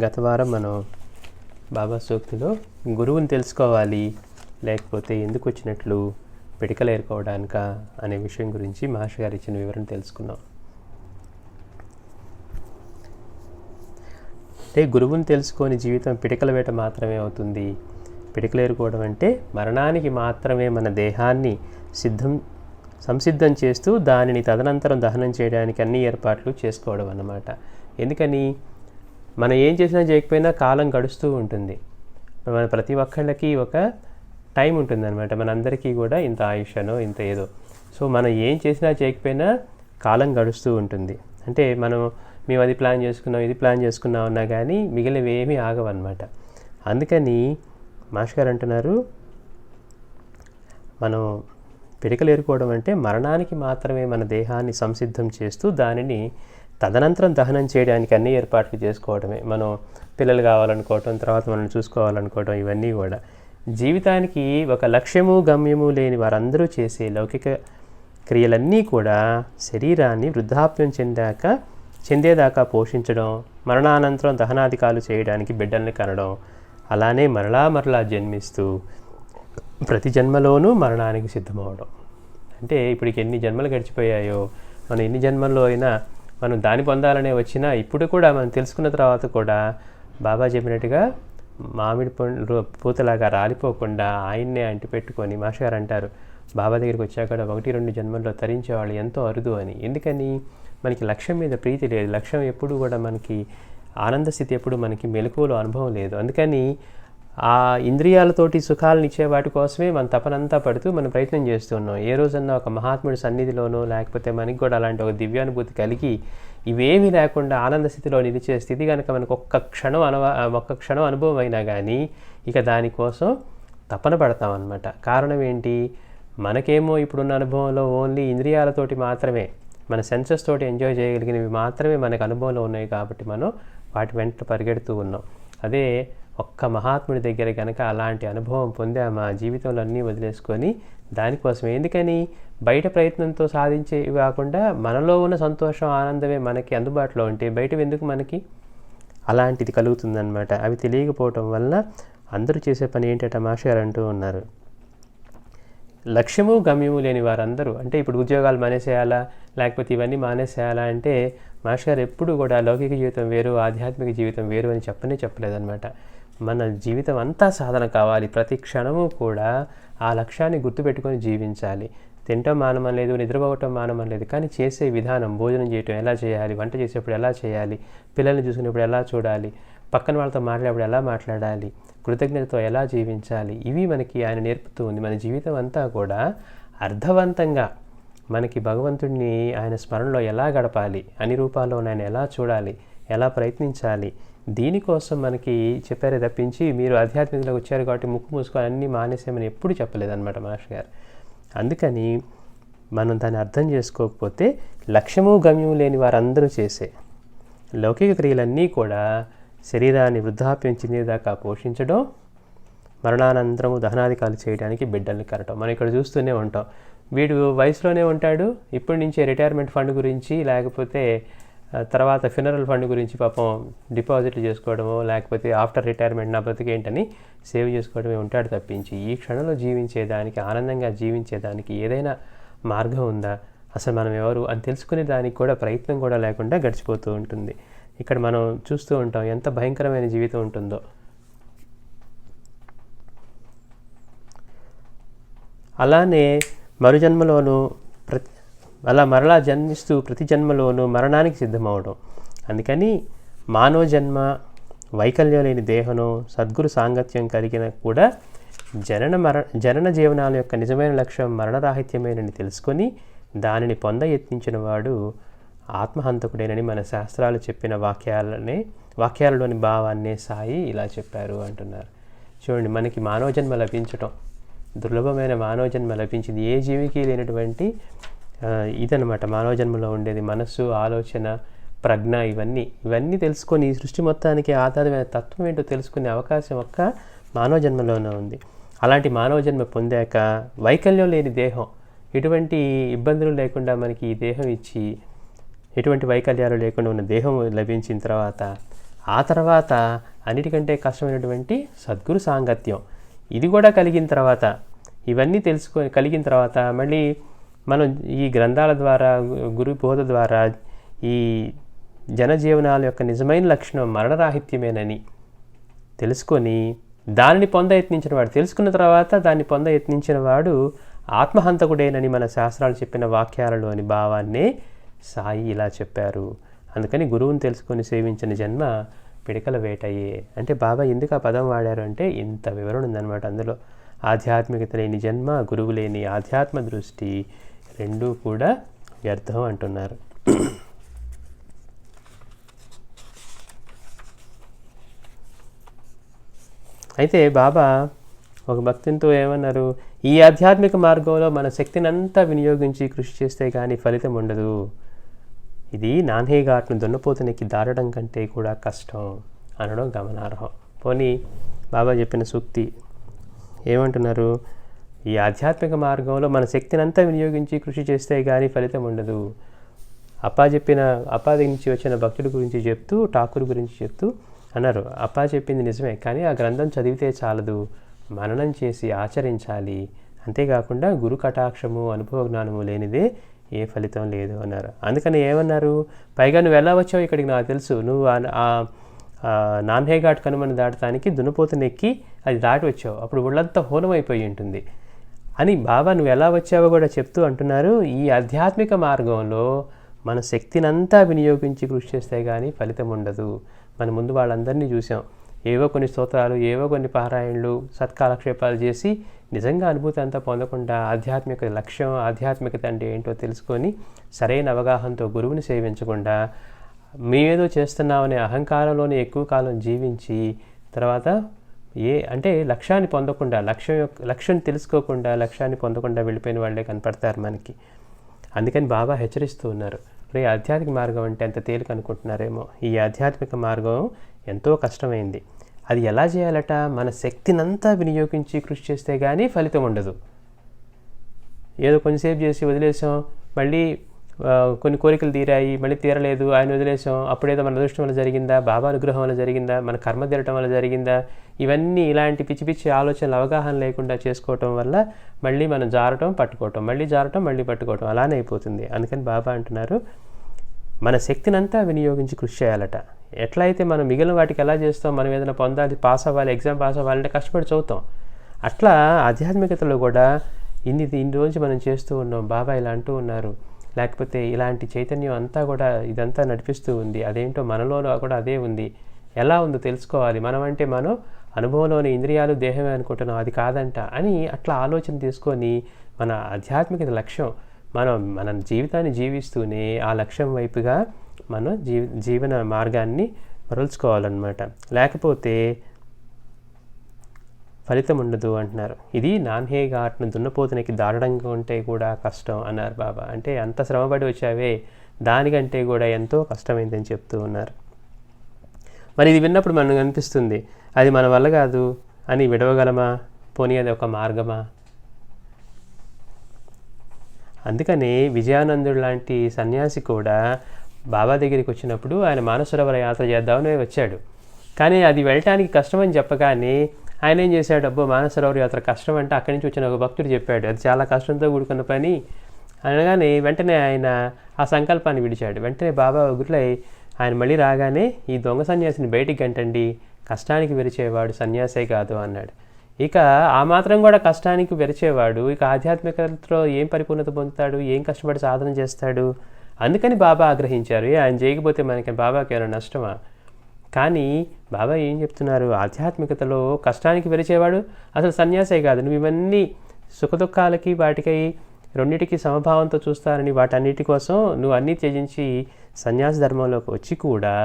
గత వారం మనం బాబా సూక్తిలో గురువుని తెలుసుకోవాలి లేకపోతే ఎందుకు వచ్చినట్లు పిడికలు ఏరుకోవడానిక అనే విషయం గురించి మహర్షి గారు ఇచ్చిన వివరణ తెలుసుకున్నాం. అంటే గురువుని తెలుసుకొని జీవితం పిడికల వేట మాత్రమే అవుతుంది. పిడికలు ఏరుకోవడం అంటే మరణానికి మాత్రమే మన దేహాన్ని సంసిద్ధం చేస్తూ దానిని తదనంతరం దహనం చేయడానికి అన్ని ఏర్పాట్లు చేసుకోవడం అన్నమాట. ఎందుకని మనం ఏం చేసినా చేయకపోయినా కాలం గడుస్తూ ఉంటుంది. మన ప్రతి ఒక్కళ్ళకి ఒక టైం ఉంటుందన్నమాట. మనందరికీ కూడా ఇంత ఆయుష్నో ఇంత ఏదో. సో మనం ఏం చేసినా చేయకపోయినా కాలం గడుస్తూ ఉంటుంది. అంటే మేము అది ప్లాన్ చేసుకున్నాం ఇది ప్లాన్ చేసుకున్నాం అన్నా కానీ మిగిలినవి ఏమీ ఆగవన్నమాట. అందుకని మాస్టర్ గారు అంటున్నారు, మనం పిడికలు ఏరుకోవడం అంటే మరణానికి మాత్రమే మన దేహాన్ని సంసిద్ధం చేస్తూ దానిని తదనంతరం దహనం చేయడానికి అన్ని ఏర్పాట్లు చేసుకోవడమే. మనం పిల్లలు కావాలనుకోవటం, తర్వాత మనం చూసుకోవాలనుకోవటం, ఇవన్నీ కూడా జీవితానికి ఒక లక్ష్యము గమ్యము లేని వారందరూ చేసే లౌకిక క్రియలన్నీ కూడా శరీరాన్ని వృద్ధాప్యం చెందేదాకా పోషించడం, మరణానంతరం దహనాధికాలు చేయడానికి బిడ్డల్ని కనడం, అలానే మరలా జన్మిస్తూ ప్రతి జన్మలోనూ మరణానికి సిద్ధమవడం. అంటే ఇప్పటికి ఎన్ని జన్మలు గడిచిపోయాయో, మనం ఎన్ని జన్మల్లో అయినా మనం దాన్ని పొందాలనే వచ్చినా ఇప్పుడు కూడా మనం తెలుసుకున్న తర్వాత కూడా బాబా చెప్పినట్టుగా మామిడి పండు పూతలాగా రాలిపోకుండా ఆయన్నే అంటిపెట్టుకొని మాస్టర్ గారు అంటారు, బాబా దగ్గరికి వచ్చాక 1-2 జన్మల్లో తరించేవాళ్ళు ఎంతో అరుదు అని. ఎందుకని మనకి లక్ష్యం మీద ప్రీతి లేదు. లక్ష్యం ఎప్పుడు కూడా మనకి ఆనంద స్థితి ఎప్పుడు మనకి మెలకువలో అనుభవం లేదు. అందుకని ఆ ఇంద్రియాలతోటి సుఖాలను ఇచ్చే వాటి కోసమే మన తపనంతా పడుతూ మనం ప్రయత్నం చేస్తున్నాం. ఏ రోజన్నా ఒక మహాత్ముడి సన్నిధిలోనో లేకపోతే మనకి కూడా అలాంటి ఒక దివ్యానుభూతి కలిగి ఇవేమీ లేకుండా ఆనంద స్థితిలో నిలిచే స్థితి కనుక మనకు ఒక్క క్షణం అనుభవం అయినా కానీ ఇక దానికోసం తపన పడతామన్నమాట. కారణం ఏంటి? మనకేమో ఇప్పుడున్న అనుభవంలో ఓన్లీ ఇంద్రియాలతోటి మాత్రమే, మన సెన్సెస్ తోటి ఎంజాయ్ చేయగలిగినవి మాత్రమే మనకు అనుభవంలో ఉన్నాయి కాబట్టి మనం వాటి వెంట పరిగెడుతూ ఉన్నాం. అదే ఒక్క మహాత్ముడి దగ్గర కనుక అలాంటి అనుభవం పొందామా జీవితంలో అన్నీ వదిలేసుకొని దానికోసమే. ఎందుకని బయట ప్రయత్నంతో సాధించేవి కాకుండా మనలో ఉన్న సంతోషం ఆనందమే మనకి అందుబాటులో ఉంటే బయట ఎందుకు మనకి అలాంటిది కలుగుతుందన్నమాట. అవి తెలియకపోవటం వల్ల అందరూ చేసే పని ఏంటంటే మాస్టర్ గారు అంటూ ఉన్నారు, లక్ష్యము గమ్యము లేని వారందరూ, అంటే ఇప్పుడు ఉద్యోగాలు మానేసేయాలా లేకపోతే ఇవన్నీ మానేసేయాలా అంటే మాస్టర్ గారు ఎప్పుడు కూడా లౌకిక జీవితం వేరు ఆధ్యాత్మిక జీవితం వేరు అని చెప్పలేదన్నమాట. మన జీవితం అంతా సాధన కావాలి. ప్రతి క్షణము కూడా ఆ లక్ష్యాన్ని గుర్తుపెట్టుకొని జీవించాలి. తినటం మానమం లేదు, నిద్రపోవటం మానమం లేదు, కానీ చేసే విధానం, భోజనం చేయటం ఎలా చేయాలి, వంట చేసేప్పుడు ఎలా చేయాలి, పిల్లల్ని చూసుకునేప్పుడు ఎలా చూడాలి, పక్కన వాళ్ళతో మాట్లాడేప్పుడు ఎలా మాట్లాడాలి, కృతజ్ఞతతో ఎలా జీవించాలి, ఇవి మనకి ఆయన నేర్పుతూ ఉంది. మన జీవితం అంతా కూడా అర్థవంతంగా మనకి భగవంతుడిని ఆయన స్మరణలో ఎలా గడపాలి, అన్ని రూపాల్లో ఆయన ఎలా చూడాలి, ఎలా ప్రయత్నించాలి, దీనికోసం మనకి చెప్పారే తప్పించి మీరు ఆధ్యాత్మికతలోకి వచ్చారు కాబట్టి ముక్కు మూసుకొని అన్నీ మానేసేమని ఎప్పుడు చెప్పలేదన్నమాట మాస్టర్ గారు. అందుకని మనం దాన్ని అర్థం చేసుకోకపోతే లక్ష్యము గమ్యము లేని వారందరూ చేసే లౌకిక క్రియలన్నీ కూడా శరీరాన్ని వృద్ధాప్యం చెందేదాకా పోషించడం, మరణానంతరము దహనాధికాలు చేయడానికి బిడ్డల్ని కనటం. మనం ఇక్కడ చూస్తూనే ఉంటాం, వీడు వయసులోనే ఉంటాడు, ఇప్పటి నుంచే రిటైర్మెంట్ ఫండ్ గురించి లేకపోతే తర్వాత ఫ్యూనరల్ ఫండ్ గురించి పాపం డిపాజిట్లు చేసుకోవడమో లేకపోతే ఆఫ్టర్ రిటైర్మెంట్ నా బ్రతికేంటని సేవ్ చేసుకోవడమే ఉంటాడు తప్పించి ఈ క్షణంలో జీవించేదానికి, ఆనందంగా జీవించేదానికి ఏదైనా మార్గం ఉందా, అసలు మనం ఎవరు అని తెలుసుకునే దానికి కూడా ప్రయత్నం కూడా లేకుండా గడిచిపోతూ ఉంటుంది. ఇక్కడ మనం చూస్తూ ఉంటాం ఎంత భయంకరమైన జీవితం ఉంటుందో. అలానే మరుజన్మలోనూ మరలా జన్మిస్తూ ప్రతి జన్మలోనూ మరణానికి సిద్ధమవడం. అందుకని మానవ జన్మ వైకల్యం లేని దేహను సద్గురు సాంగత్యం కలిగిన కూడా జనన జీవనాల యొక్క నిజమైన లక్ష్యం మరణరాహిత్యమేనని తెలుసుకొని దానిని యత్నించిన వాడు ఆత్మహంతకుడేనని మన శాస్త్రాలు చెప్పిన వాక్యాలలోని భావాన్నే సాయి ఇలా చెప్పారు అంటున్నారు. చూడండి, మనకి మానవ జన్మ లభించటం, దుర్లభమైన మానవ జన్మ లభించింది. ఏ జీవికి లేనటువంటి ఇదనమాట మానవ జన్మలో ఉండేది. మనస్సు, ఆలోచన, ప్రజ్ఞ ఇవన్నీ తెలుసుకొని ఈ సృష్టి మొత్తానికి ఆధారమైన తత్వం ఏంటో తెలుసుకునే అవకాశం ఒక్క మానవ జన్మలోనే ఉంది. అలాంటి మానవ జన్మ పొందాక వైకల్యం లేని దేహం, ఎటువంటి ఇబ్బందులు లేకుండా మనకి ఈ దేహం ఇచ్చి ఎటువంటి వైకల్యాలు లేకుండా ఉన్న దేహం లభించిన తర్వాత ఆ తర్వాత అన్నిటికంటే కష్టమైనటువంటి సద్గురు సాంగత్యం, ఇది కూడా కలిగిన తర్వాత, ఇవన్నీ కలిగిన తర్వాత మళ్ళీ మనం ఈ గ్రంథాల ద్వారా, గురు బోధ ద్వారా ఈ జనజీవనాల యొక్క నిజమైన లక్షణం మరణరాహిత్యమేనని తెలుసుకొని దానిని యత్నించిన వాడు, తెలుసుకున్న తర్వాత దాన్ని యత్నించిన వాడు ఆత్మహంతకుడేనని మన శాస్త్రాలు చెప్పిన వాక్యాలలోని భావాన్నే సాయి ఇలా చెప్పారు. అందుకని గురువుని తెలుసుకొని సేవించిన జన్మ పిడకల వేటయ్యే. అంటే బాబా ఎందుకు ఆ పదం వాడారు అంటే ఇంత వివరణ ఉందన్నమాట అందులో. ఆధ్యాత్మికత లేని జన్మ, గురువు లేని ఆధ్యాత్మ దృష్టి రెండూ కూడా వ్యర్థం అంటున్నారు. అయితే బాబా ఒక భక్తునితో ఏమన్నారు, ఈ ఆధ్యాత్మిక మార్గంలో మన శక్తిని అంతా వినియోగించి కృషి చేస్తే కానీ ఫలితం ఉండదు. ఇది నాన్హే ఘాట్ను దున్నపోతునికి దాటడం కంటే కూడా కష్టం అనడం గమనార్హం. పోనీ బాబా చెప్పిన సూక్తి ఏమంటున్నారు, ఈ ఆధ్యాత్మిక మార్గంలో మన శక్తిని అంతా వినియోగించి కృషి చేస్తే కానీ ఫలితం ఉండదు. అప్పా నుంచి వచ్చిన భక్తుడి గురించి చెప్తూ, ఠాకూర్ గురించి చెప్తూ అన్నారు, అప్పా చెప్పింది నిజమే, కానీ ఆ గ్రంథం చదివితే చాలదు, మననం చేసి ఆచరించాలి. అంతేకాకుండా గురు కటాక్షము, అనుభవ జ్ఞానము లేనిదే ఏ ఫలితం లేదు అన్నారు. అందుకని ఏమన్నారు, పైగా నువ్వు ఎలా వచ్చావు ఇక్కడికి నాకు తెలుసు, నువ్వు నాన్హే ఘాట్ కనుమని దాటడానికి దున్నపోతునెక్కి అది దాటి వచ్చావు, అప్పుడు ఒళ్ళంతా హోనమైపోయి ఉంటుంది అని బాబా నువ్వు ఎలా వచ్చావో కూడా చెప్తూ అంటున్నారు. ఈ ఆధ్యాత్మిక మార్గంలో మన శక్తినంతా వినియోగించి కృషి చేస్తే కానీ ఫలితం ఉండదు. మన ముందు వాళ్ళందరినీ చూసాం, ఏవో కొన్ని స్తోత్రాలు, ఏవో కొన్ని పారాయణలు, సత్కాలక్షేపాలు చేసి నిజంగా అనుభూతి అంతా పొందకుండా ఆధ్యాత్మిక లక్ష్యం, ఆధ్యాత్మికత అంటే ఏంటో తెలుసుకొని సరైన అవగాహనతో గురువుని సేవించకుండా మేమేదో చేస్తున్నామనే అహంకారంలోనే ఎక్కువ కాలం జీవించి తర్వాత అంటే లక్ష్యాన్ని పొందకుండా, లక్ష్యం తెలుసుకోకుండా, లక్ష్యాన్ని పొందకుండా వెళ్ళిపోయిన వాళ్ళే కనపడతారు మనకి. అందుకని బాబా హెచ్చరిస్తూ ఉన్నారు, రే ఆధ్యాత్మిక మార్గం అంటే ఎంత తేలిక అనుకుంటున్నారేమో, ఈ ఆధ్యాత్మిక మార్గం ఎంతో కష్టమైంది. అది ఎలా చేయాలట, మన శక్తినంతా వినియోగించి కృషి చేస్తే కానీ ఫలితం ఉండదు. ఏదో కొంచెంసేపు చేసి వదిలేసాం, మళ్ళీ కొన్ని కోరికలు తీరాయి, మళ్ళీ తీరలేదు, ఆయన వదిలేసాం, అప్పుడేదో మన అదృష్టం వల్ల జరిగిందా, బాబా అనుగ్రహం వల్ల జరిగిందా, మన కర్మ తీరటం వల్ల జరిగిందా, ఇవన్నీ ఇలాంటి పిచ్చి పిచ్చి ఆలోచనలు అవగాహన లేకుండా చేసుకోవటం వల్ల మళ్ళీ మనం జారటం, పట్టుకోవటం, మళ్ళీ జారటం, మళ్ళీ పట్టుకోవటం, అలానే అయిపోతుంది. అందుకని బాబా అంటున్నారు, మన శక్తినంతా వినియోగించి కృషి చేయాలట. ఎట్లయితే మనం మిగిలిన వాటికి ఎలా చేస్తాం, మనం ఏదైనా పొందాలి, పాస్ అవ్వాలి, ఎగ్జామ్ పాస్ అవ్వాలంటే కష్టపడి చదువుతాం, అట్లా ఆధ్యాత్మికతలో కూడా ఇన్ని రోజు మనం చేస్తూ ఉన్నాం. బాబా ఇలా అంటూ ఉన్నారు, లేకపోతే ఇలాంటి చైతన్యం అంతా కూడా ఇదంతా నడిపిస్తూ ఉంది, అదేంటో మనలో కూడా అదే ఉంది, ఎలా ఉందో తెలుసుకోవాలి. మనం అంటే మనం అనుభవంలోని ఇంద్రియాలు దేహమే అనుకుంటున్నాం, అది కాదంట అని అట్లా ఆలోచన తీసుకొని మన ఆధ్యాత్మికత లక్ష్యం, మన జీవితాన్ని జీవిస్తూనే ఆ లక్ష్యం వైపుగా మనం జీవన మార్గాన్ని మరల్చుకోవాలన్నమాట. లేకపోతే ఫలితం ఉండదు అంటున్నారు. ఇది నాన్హే ఘాట్ను దున్నపోతునికి దాటడం కంటే కూడా కష్టం అన్నారు బాబా. అంటే అంత శ్రమపడి వచ్చావే, దానికంటే కూడా ఎంతో కష్టమైందని చెప్తూ ఉన్నారు. మరి ఇది విన్నప్పుడు మనకు అనిపిస్తుంది, అది మన వల్ల కాదు అని విడవగలమా, పోనీ అది ఒక మార్గమా? అందుకని విజయానందుడు లాంటి సన్యాసి కూడా బాబా దగ్గరికి వచ్చినప్పుడు ఆయన మానసరోవర యాత్ర చేద్దామని వచ్చాడు. కానీ అది వెళ్ళటానికి కష్టమని చెప్పగానే ఆయన ఏం చేశాడు, అబ్బో మానసరోవర యాత్ర కష్టం అంటే అక్కడి నుంచి వచ్చిన ఒక భక్తుడు చెప్పాడు, అది చాలా కష్టంతో కూడుకున్న పని అనగానే వెంటనే ఆయన ఆ సంకల్పాన్ని విడిచాడు. వెంటనే బాబా గురులై ఆయన మళ్ళీ రాగానే ఈ దొంగ సన్యాసిని బయటికి గంటండి, కష్టానికి విరిచేవాడు సన్యాసే కాదు అన్నాడు. ఇక ఆ మాత్రం కూడా కష్టానికి విరిచేవాడు ఇక ఆధ్యాత్మికతలో ఏం పరిపూర్ణత పొందుతాడు, ఏం కష్టపడి సాధన చేస్తాడు? అందుకని బాబా ఆగ్రహించారు, ఆయన చేయకపోతే మనకి బాబాకి ఏమైనా నష్టమా? కానీ బాబా ఏం చెప్తున్నారు, ఆధ్యాత్మికతలో కష్టానికి విరిచేవాడు అసలు సన్యాసే కాదు, నువ్వు ఇవన్నీ సుఖదుఖాలకి వాటికై రెండింటికి సమభావంతో చూస్తారని వాటన్నిటి కోసం నువ్వు అన్నీ త్యజించి సన్యాస ధర్మంలోకి వచ్చి కూడా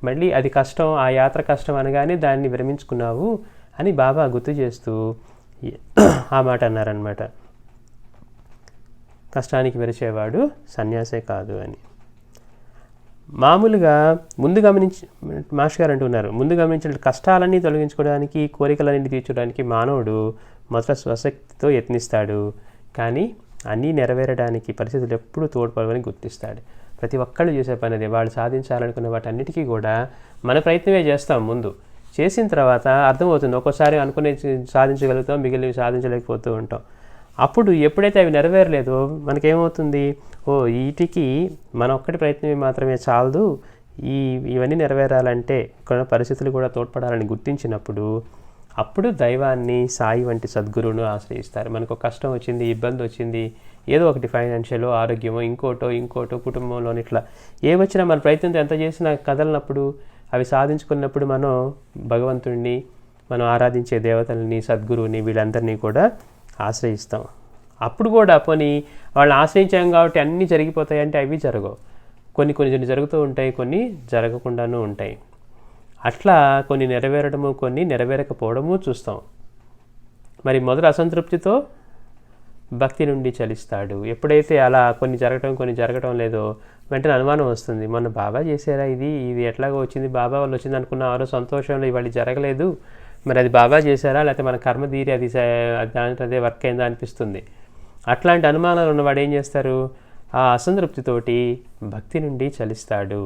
మళ్ళీ అది కష్టం, ఆ యాత్ర కష్టం అనగానే దాన్ని విరమించుకున్నావు అని బాబా గుర్తు చేస్తూ ఆ మాట అన్నారనమాట. కష్టానికి విరిచేవాడు సన్యాసే కాదు అని. మామూలుగా మాస్టర్ గారు అంటున్నారు, ముందు గమనించిన కష్టాలన్నీ తొలగించుకోవడానికి, కోరికలన్నీ తీర్చడానికి మానవుడు మొదట స్వశక్తితో యత్నిస్తాడు, కానీ అన్నీ నెరవేరడానికి పరిస్థితులు ఎప్పుడూ తోడ్పడవని గుర్తిస్తాడు. ప్రతి ఒక్కళ్ళు చేసే పని అదే. వాళ్ళు సాధించాలనుకున్న వాటన్నిటికీ కూడా మన ప్రయత్నమే చేస్తాం ముందు. చేసిన తర్వాత అర్థమవుతుంది, ఒక్కోసారి అనుకునే సాధించగలుగుతాం, మిగిలినవి సాధించలేకపోతూ ఉంటాం. అప్పుడు ఎప్పుడైతే అవి నెరవేరలేదో మనకేమవుతుంది, వీటికి మన ఒక్కటి ప్రయత్నమే మాత్రమే చాలదు, ఇవన్నీ నెరవేరాలంటే ఇక్కడ పరిస్థితులు కూడా తోడ్పడాలని గుర్తించినప్పుడు అప్పుడు దైవాన్ని, సాయి వంటి సద్గురువును ఆశ్రయిస్తారు. మనకు కష్టం వచ్చింది, ఇబ్బంది వచ్చింది, ఏదో ఒకటి ఫైనాన్షియలో, ఆరోగ్యమో, ఇంకోటో కుటుంబంలోని ఇట్లా ఏమొచ్చినా మన ప్రయత్నంతో ఎంత చేసినా కదలనప్పుడు, అవి సాధించుకున్నప్పుడు మనం భగవంతుడిని, మనం ఆరాధించే దేవతల్ని, సద్గురువుని, వీళ్ళందరినీ కూడా ఆశ్రయిస్తాం. అప్పుడు కూడా పోనీ వాళ్ళని ఆశ్రయించాం కాబట్టి అన్నీ జరిగిపోతాయంటే అవి జరగవు. కొన్ని జరుగుతూ ఉంటాయి, కొన్ని జరగకుండానూ ఉంటాయి. అట్లా కొన్ని నెరవేరడము, కొన్ని నెరవేరకపోవడము చూస్తాం. మరి మొదట అసంతృప్తితో భక్తి నుండి చలిస్తాడు. ఎప్పుడైతే అలా కొన్ని జరగటం లేదో వెంటనే అనుమానం వస్తుంది, మొన్న బాబా చేశారా, ఇది ఎట్లాగో వచ్చింది, బాబా వాళ్ళు వచ్చింది అనుకున్న ఆరో సంతోషంలో ఇవాళ జరగలేదు, మరి అది బాబా చేశారా, లేకపోతే మన కర్మ తీరి అది దాంట్లో అదే వర్క్ అయిందా అనిపిస్తుంది. అట్లాంటి అనుమానాలు ఉన్నవాడు ఏం చేస్తారు, ఆ అసంతృప్తితోటి భక్తి నుండి చలిస్తాడు.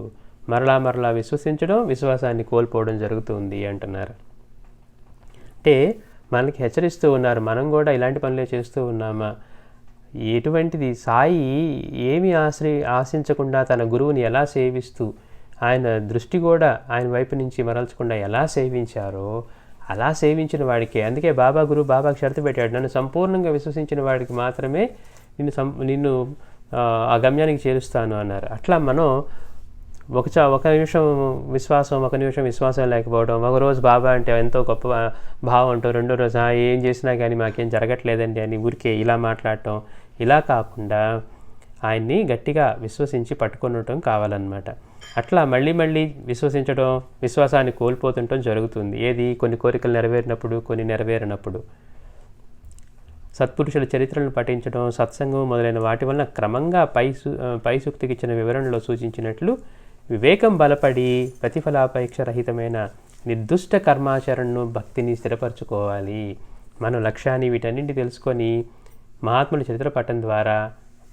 మరలా విశ్వసించడం, విశ్వాసాన్ని కోల్పోవడం జరుగుతుంది అంటున్నారు. అంటే మనకి హెచ్చరిస్తూ ఉన్నారు, మనం కూడా ఇలాంటి పనులే చేస్తూ ఉన్నామా? ఎటువంటిది సాయి ఏమి ఆశించకుండా తన గురువుని ఎలా సేవిస్తూ, ఆయన దృష్టి కూడా ఆయన వైపు నుంచి మరల్చకుండా ఎలా సేవించారో అలా సేవించిన వాడికి, అందుకే బాబాకి షరతు పెట్టాడు, నన్ను సంపూర్ణంగా విశ్వసించిన వాడికి మాత్రమే నిన్ను ఆ గమ్యానికి చేరుస్తాను అన్నారు. అట్లా మనం ఒక నిమిషం విశ్వాసం లేకపోవడం, ఒకరోజు బాబా అంటే ఎంతో గొప్ప భావం అంటూ, రెండో రోజు ఏం చేసినా కానీ మాకేం జరగట్లేదండి అని ఊరికే ఇలా మాట్లాడటం, ఇలా కాకుండా ఆయన్ని గట్టిగా విశ్వసించి పట్టుకొనటం కావాలన్నమాట. అట్లా మళ్ళీ విశ్వసించడం, విశ్వాసాన్ని కోల్పోతుండటం జరుగుతుంది. ఏది, కొన్ని కోరికలు నెరవేరినప్పుడు, కొన్ని నెరవేరినప్పుడు. సత్పురుషుల చరిత్రలను పఠించడం, సత్సంగం మొదలైన వాటి వలన క్రమంగా పై సూక్తికి ఇచ్చిన వివరణలో సూచించినట్లు వివేకం బలపడి ప్రతిఫలాపేక్ష రహితమైన నిర్దుష్ట కర్మాచరణను, భక్తిని స్థిరపరచుకోవాలి. మనం లక్ష్యాన్ని వీటన్నింటి తెలుసుకొని మహాత్ముల చరిత్ర పట్టడం ద్వారా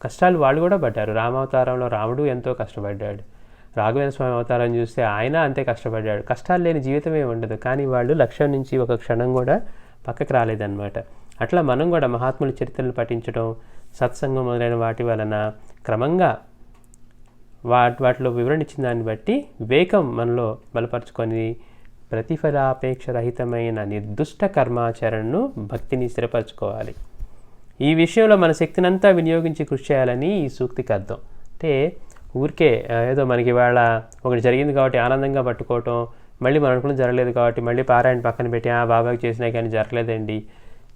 కష్టాలు వాళ్ళు కూడా పడ్డారు. రామావతారంలో రాముడు ఎంతో కష్టపడ్డాడు, రాఘవేంద్ర స్వామి అవతారం చూస్తే ఆయన అంతే కష్టపడ్డాడు. కష్టాలు లేని జీవితమే ఉండదు, కానీ వాళ్ళు లక్ష్యం నుంచి ఒక క్షణం కూడా పక్కకు రాలేదన్నమాట. అట్లా మనం కూడా మహాత్ముల చరిత్రలు పఠించడం, సత్సంగం మొదలైన వాటి వలన క్రమంగా వాటిలో వివరణ ఇచ్చిన దాన్ని బట్టి వివేకం మనలో బలపరుచుకొని ప్రతిఫలాపేక్ష రహితమైన నిర్దుష్ట కర్మాచరణను, భక్తిని స్థిరపరచుకోవాలి. ఈ విషయంలో మన శక్తినంతా వినియోగించి కృషి చేయాలని ఈ సూక్తికి అర్థం. అంటే ఊరికే ఏదో మనకి ఇవాళ ఒకటి జరిగింది కాబట్టి ఆనందంగా పట్టుకోవటం, మళ్ళీ మనం అనుకున్న జరగలేదు కాబట్టి మళ్ళీ పారాయణ పక్కన పెట్టి బాబాకి చేసినా కానీ జరగలేదండి,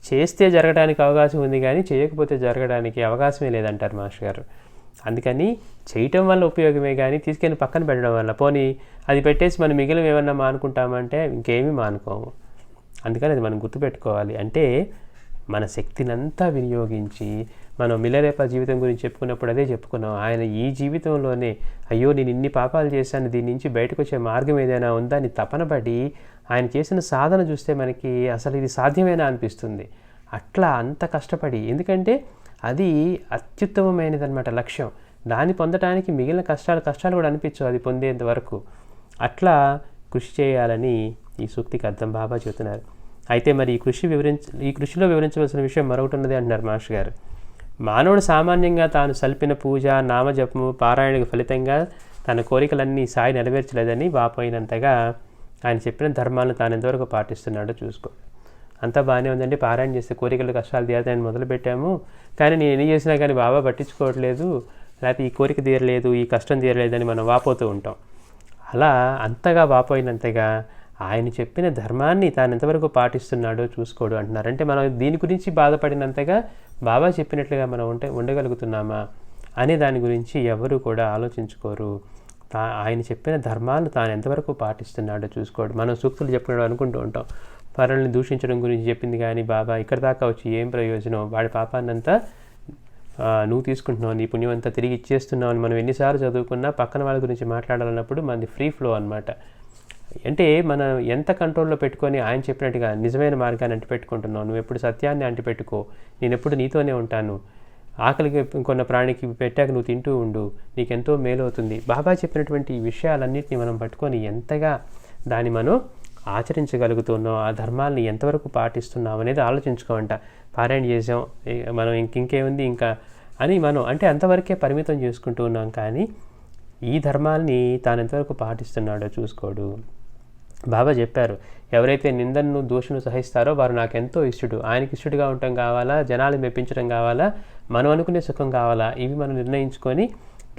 చేస్తే జరగడానికి అవకాశం ఉంది కానీ చేయకపోతే జరగడానికి అవకాశమే లేదంటారు మాస్టర్ గారు. అందుకని చేయటం వల్ల ఉపయోగమే కానీ తీసుకెళ్ళి పక్కన పెట్టడం వల్ల, పోనీ అది పెట్టేసి మనం మిగిలిన ఏమన్నా మానుకుంటామంటే ఇంకేమీ మానుకోము. అందుకని అది మనం గుర్తుపెట్టుకోవాలి. అంటే మన శక్తినంతా వినియోగించి, మనం మిల్లరేప జీవితం గురించి చెప్పుకున్నప్పుడు అదే చెప్పుకున్నాం, ఆయన ఈ జీవితంలోనే అయ్యో నేను ఇన్ని పాపాలు చేశాను, దీని నుంచి బయటకు వచ్చే మార్గం ఏదైనా ఉందా అని తపనపడి ఆయన చేసిన సాధన చూస్తే మనకి అసలు ఇది సాధ్యమేనా అనిపిస్తుంది. అట్లా అంత కష్టపడి, ఎందుకంటే అది అత్యుత్తమమైనది అనమాట లక్ష్యం. దాన్ని పొందడానికి మిగిలిన కష్టాలు కూడా అనిపించవు అది పొందేంత వరకు. అట్లా కృషి చేయాలని ఈ సూక్తికి అర్థం బాబా చెబుతున్నారు. అయితే మరి ఈ కృషిలో వివరించవలసిన విషయం మరొకటి ఉన్నది అంటున్నారు మాస్టర్ గారు. మానవుడు సామాన్యంగా తాను సల్పిన పూజ, నామజపము, పారాయణకు ఫలితంగా తన కోరికలన్నీ సాయి నెరవేర్చలేదని వాపోయినంతగా ఆయన చెప్పిన ధర్మాలను తాను ఎంతవరకు పాటిస్తున్నాడో చూసుకో. అంతా బాగానే ఉందండి, పారాయణ చేస్తే కోరికలు కష్టాలు తీరతాయని మొదలుపెట్టాము, కానీ నేను ఎన్ని చేసినా కానీ బాబా పట్టించుకోవట్లేదు, లేకపోతే ఈ కోరిక తీరలేదు, ఈ కష్టం తీరలేదని మనం వాపోతూ ఉంటాం. అలా అంతగా వాపోయినంతగా ఆయన చెప్పిన ధర్మాన్ని తాను ఎంతవరకు పాటిస్తున్నాడో చూసుకోడు అంటున్నారు. అంటే మనం దీని గురించి బాధపడినంతగా బాబా చెప్పినట్లుగా మనం ఉండగలుగుతున్నామా అనే దాని గురించి ఎవరు కూడా ఆలోచించుకోరు. ఆయన చెప్పిన ధర్మాలు తాను ఎంతవరకు పాటిస్తున్నాడో చూసుకోడు. మనం సూక్తులు చెప్పినాడు అనుకుంటూ ఉంటాం, పరులని దూషించడం గురించి చెప్పింది కానీ బాబా ఇక్కడ దాకా వచ్చి ఏం ప్రయోజనం, వాడి పాపాన్నంతా నువ్వు తీసుకుంటున్నావు, నీ పుణ్యం అంతా తిరిగి ఇచ్చేస్తున్నావు అని మనం ఎన్నిసార్లు చదువుకున్నా పక్కన వాళ్ళ గురించి మాట్లాడాలన్నప్పుడు మనది ఫ్రీ ఫ్లో అనమాట. అంటే మనం ఎంత కంట్రోల్లో పెట్టుకొని ఆయన చెప్పినట్టుగా నిజమైన మార్గాన్ని అంటిపెట్టుకుంటున్నావు, నువ్వు ఎప్పుడు సత్యాన్ని అంటిపెట్టుకో, నేను ఎప్పుడు నీతోనే ఉంటాను, ఆకలికి కొన్న ప్రాణికి పెట్టాక నువ్వు తింటూ ఉండు, నీకెంతో మేలు అవుతుంది. బాబా చెప్పినటువంటి ఈ విషయాలన్నింటినీ మనం పట్టుకొని ఎంతగా దాన్ని మనం ఆచరించగలుగుతున్నాం, ఆ ధర్మాల్ని ఎంతవరకు పాటిస్తున్నాం అనేది ఆలోచించుకోమంట. పారాయణ చేసాం, మనం ఇంకేముంది ఇంకా అని మనం అంటే అంతవరకే పరిమితం చేసుకుంటూ ఉన్నాం. కానీ ఈ ధర్మాల్ని తాను ఎంతవరకు పాటిస్తున్నాడో చూసుకోడు. బాబా చెప్పారు, ఎవరైతే నిందను దోషను సహిస్తారో వారు నాకెంతో ఇష్టడు. ఆయనకి ఇష్టడుగా ఉండటం కావాలా, జనాలు మెప్పించడం కావాలా, మనం అనుకునే సుఖం కావాలా, ఇవి మనం నిర్ణయించుకొని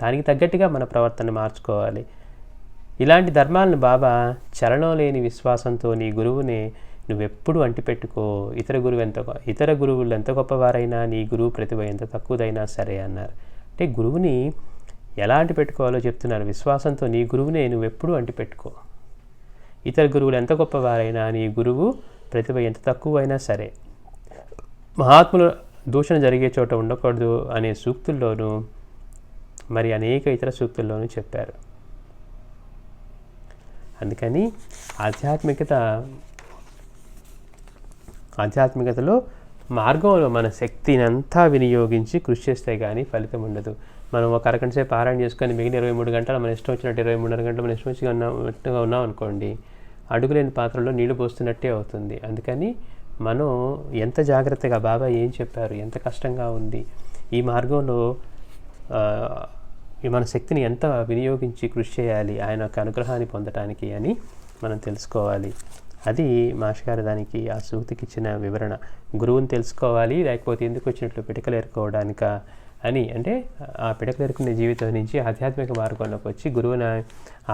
దానికి తగ్గట్టుగా మన ప్రవర్తన మార్చుకోవాలి. ఇలాంటి ధర్మాలను బాబా చలనం లేని విశ్వాసంతో నీ గురువునే నువ్వెప్పుడు అంటిపెట్టుకో. ఇతర గురువులు ఎంత గొప్పవారైనా నీ గురువు ప్రతిభ ఎంత తక్కువదైనా సరే అన్నారు. అంటే గురువుని ఎలా అంటిపెట్టుకోవాలో చెప్తున్నారు. విశ్వాసంతో నీ గురువునే నువ్వెప్పుడు అంటిపెట్టుకో. ఇతర గురువులు ఎంత గొప్పవారైనా నీ గురువు ప్రతిభ ఎంత తక్కువైనా సరే. మహాత్ముల దూషణ జరిగే చోట ఉండకూడదు అనే సూక్తుల్లోనూ మరి అనేక ఇతర సూక్తుల్లోనూ చెప్పారు. అందుకని ఆధ్యాత్మికతలో మార్గంలో మన శక్తిని అంతా వినియోగించి కృషి చేస్తే కానీ ఫలితం ఉండదు. మనం ఒక అరగంట సేపు పారాయణ చేసుకొని మిగిలిన 23 గంటలు మన ఇష్టం వచ్చినట్టు 23.5 గంటలు మన ఇష్టం వచ్చినట్టుగా ఉన్నాం అనుకోండి, అడుగులేని పాత్రలో నీళ్లు పోస్తున్నట్టే అవుతుంది. అందుకని మనం ఎంత జాగ్రత్తగా బాబా ఏం చెప్పారు, ఎంత కష్టంగా ఉంది, ఈ మార్గంలో మన శక్తిని ఎంత వినియోగించి కృషి చేయాలి ఆయన యొక్క అనుగ్రహాన్ని పొందటానికి అని మనం తెలుసుకోవాలి. అది మాస్టర్ గారు దానికి ఆ సూక్తికి ఇచ్చిన వివరణ. గురువుని తెలుసుకోవాలి, లేకపోతే ఎందుకు వచ్చినట్లు పిడకలు ఏరుకోవడానిక అని. అంటే ఆ పిడకలు ఏరుకునే జీవితం నుంచి ఆధ్యాత్మిక మార్గంలోకి వచ్చి గురువుని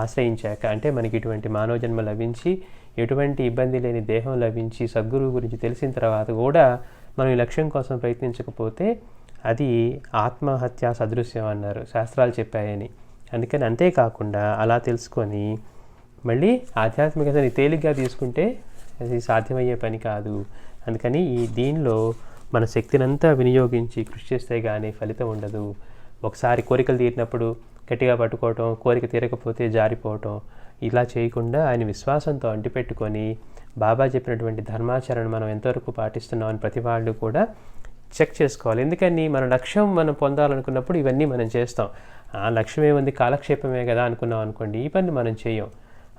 ఆశ్రయించాక, అంటే మనకి ఇటువంటి మానవ జన్మ లభించి ఎటువంటి ఇబ్బంది లేని దేహం లభించి సద్గురువు గురించి తెలిసిన తర్వాత కూడా మనం ఈ లక్ష్యం కోసం ప్రయత్నించకపోతే అది ఆత్మహత్య సదృశ్యం అన్నారు, శాస్త్రాలు చెప్పాయని. అందుకని అంతేకాకుండా అలా తెలుసుకొని మళ్ళీ ఆధ్యాత్మికతని తేలిగ్గా తీసుకుంటే అది సాధ్యమయ్యే పని కాదు. అందుకని దీనిలో మన శక్తినంతా వినియోగించి కృషి చేస్తే కానీ ఫలితం ఉండదు. ఒకసారి కోరికలు తీరినప్పుడు గట్టిగా పట్టుకోవటం, కోరిక తీరకపోతే జారిపోవటం, ఇలా చేయకుండా ఆయన విశ్వాసంతో అంటిపెట్టుకొని బాబా చెప్పినటువంటి ధర్మాచరణ మనం ఎంతవరకు పాటిస్తున్నామని ప్రతి వాళ్ళు కూడా చెక్ చేసుకోవాలి. ఎందుకని మన లక్ష్యం మనం పొందాలనుకున్నప్పుడు ఇవన్నీ మనం చేస్తాం. ఆ లక్ష్యం ఏముంది, కాలక్షేపమే కదా అనుకున్నాం అనుకోండి, ఈ పని మనం చేయం.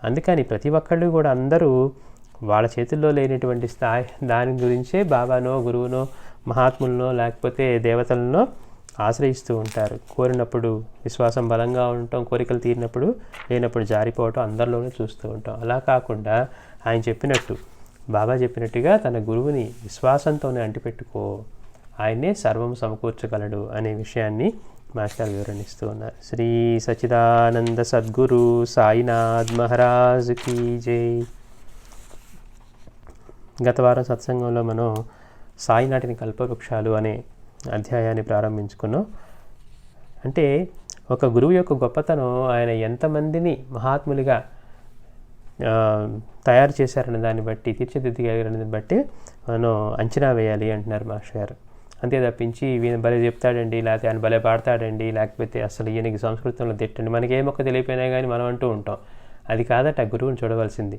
అందుకని ప్రతి ఒక్కళ్ళు కూడా అందరూ వాళ్ళ చేతుల్లో లేనటువంటి స్థాయి దాని గురించే బాబానో గురువునో మహాత్ములనో లేకపోతే దేవతలనో ఆశ్రయిస్తూ ఉంటారు. కోరినప్పుడు విశ్వాసం బలంగా ఉండటం, కోరికలు తీరినప్పుడు లేనప్పుడు జారిపోవటం అందరిలోనూ చూస్తూ ఉంటాం. అలా కాకుండా ఆయన చెప్పినట్టు బాబా చెప్పినట్టుగా తన గురువుని విశ్వాసంతోనే అంటిపెట్టుకో, ఆయనే సర్వం సమకూర్చగలడు అనే విషయాన్ని మాస్టర్ వివరణిస్తూ ఉన్నారు. శ్రీ సచ్చిదానంద సద్గురు సాయినాథ్ మహారాజ్ కీ జై. గత వారం సత్సంగంలో మనం సాయి నాటిన కల్పవృక్షాలు అనే అధ్యాయాన్ని ప్రారంభించుకున్నాం. అంటే ఒక గురువు యొక్క గొప్పతనం ఆయన ఎంతమందిని మహాత్ములుగా తయారు చేశారనే దాన్ని బట్టి, తీర్చిదిద్దగలిగిన బట్టి మనం అంచనా వేయాలి అంటున్నారు మాస్టర్ గారు. అంతే తప్పించి ఈయన భలే చెప్తాడండి, లేకపోతే ఆయన భలే పాడతాడండి, లేకపోతే అసలు ఈయనకి సంస్కృతంలో తిట్టండి, మనకేం ఒక్క తెలియపోయినా కానీ మనం అంటూ ఉంటాం. అది కాదట గురువుని చూడవలసింది.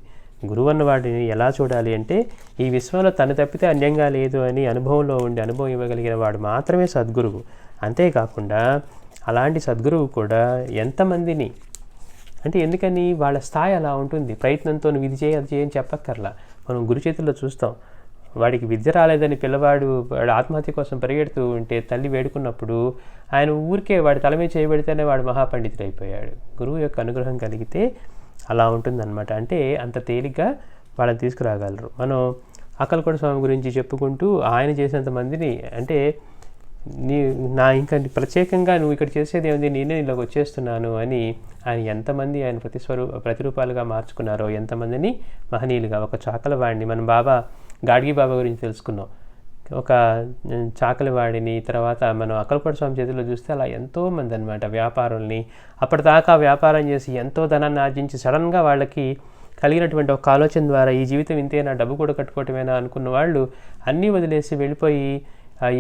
గురువు అన్న వాడిని ఎలా చూడాలి అంటే ఈ విశ్వంలో తను తప్పితే అన్యంగా లేదు అని అనుభవంలో ఉండి అనుభవం ఇవ్వగలిగిన వాడు మాత్రమే సద్గురువు. అంతేకాకుండా అలాంటి సద్గురువు కూడా ఎంతమందిని, అంటే ఎందుకని వాళ్ళ స్థాయి అలా ఉంటుంది. ప్రయత్నంతో నువ్వు ఇది చేయి అది చేయని చెప్పక్కర్లా. మనం గురు చేతుల్లో చూస్తాం. వాడికి విద్య రాలేదని పిల్లవాడు ఆత్మహత్య కోసం పరిగెడుతూ ఉంటే తల్లి వేడుకున్నప్పుడు ఆయన ఊరికే వాడి తల మీద చేయబడితేనే వాడు మహాపండితుడు అయిపోయాడు. గురువు యొక్క అనుగ్రహం కలిగితే అలా ఉంటుందన్నమాట. అంటే అంత తేలిగ్గా వాళ్ళని తీసుకురాగలరు. మనం అక్కలకోట స్వామి గురించి చెప్పుకుంటూ ఆయన చేసినంత మందిని, అంటే ఇంకా ప్రత్యేకంగా నువ్వు ఇక్కడ చేసేది ఏముంది, నేనే ఇలాగ వచ్చేస్తున్నాను అని ఆయన ఎంతమంది ఆయన ప్రతిరూపాలుగా మార్చుకున్నారో, ఎంతమందిని మహనీయులుగా. ఒక చాకలవాడిని మనం గాడ్గి బాబా గురించి తెలుసుకున్నాం. ఒక చాకలివాడిని, తర్వాత మనం అక్కలకోట స్వామి చేతిలో చూస్తే అలా ఎంతోమంది అనమాట వ్యాపారుల్ని, అప్పటిదాకా వ్యాపారం చేసి ఎంతో ధనాన్ని ఆర్జించి సడన్గా వాళ్ళకి కలిగినటువంటి ఒక ఆలోచన ద్వారా ఈ జీవితం ఇంతేనా, డబ్బు కూడా కట్టుకోవటమేనా అనుకున్న వాళ్ళు అన్నీ వదిలేసి వెళ్ళిపోయి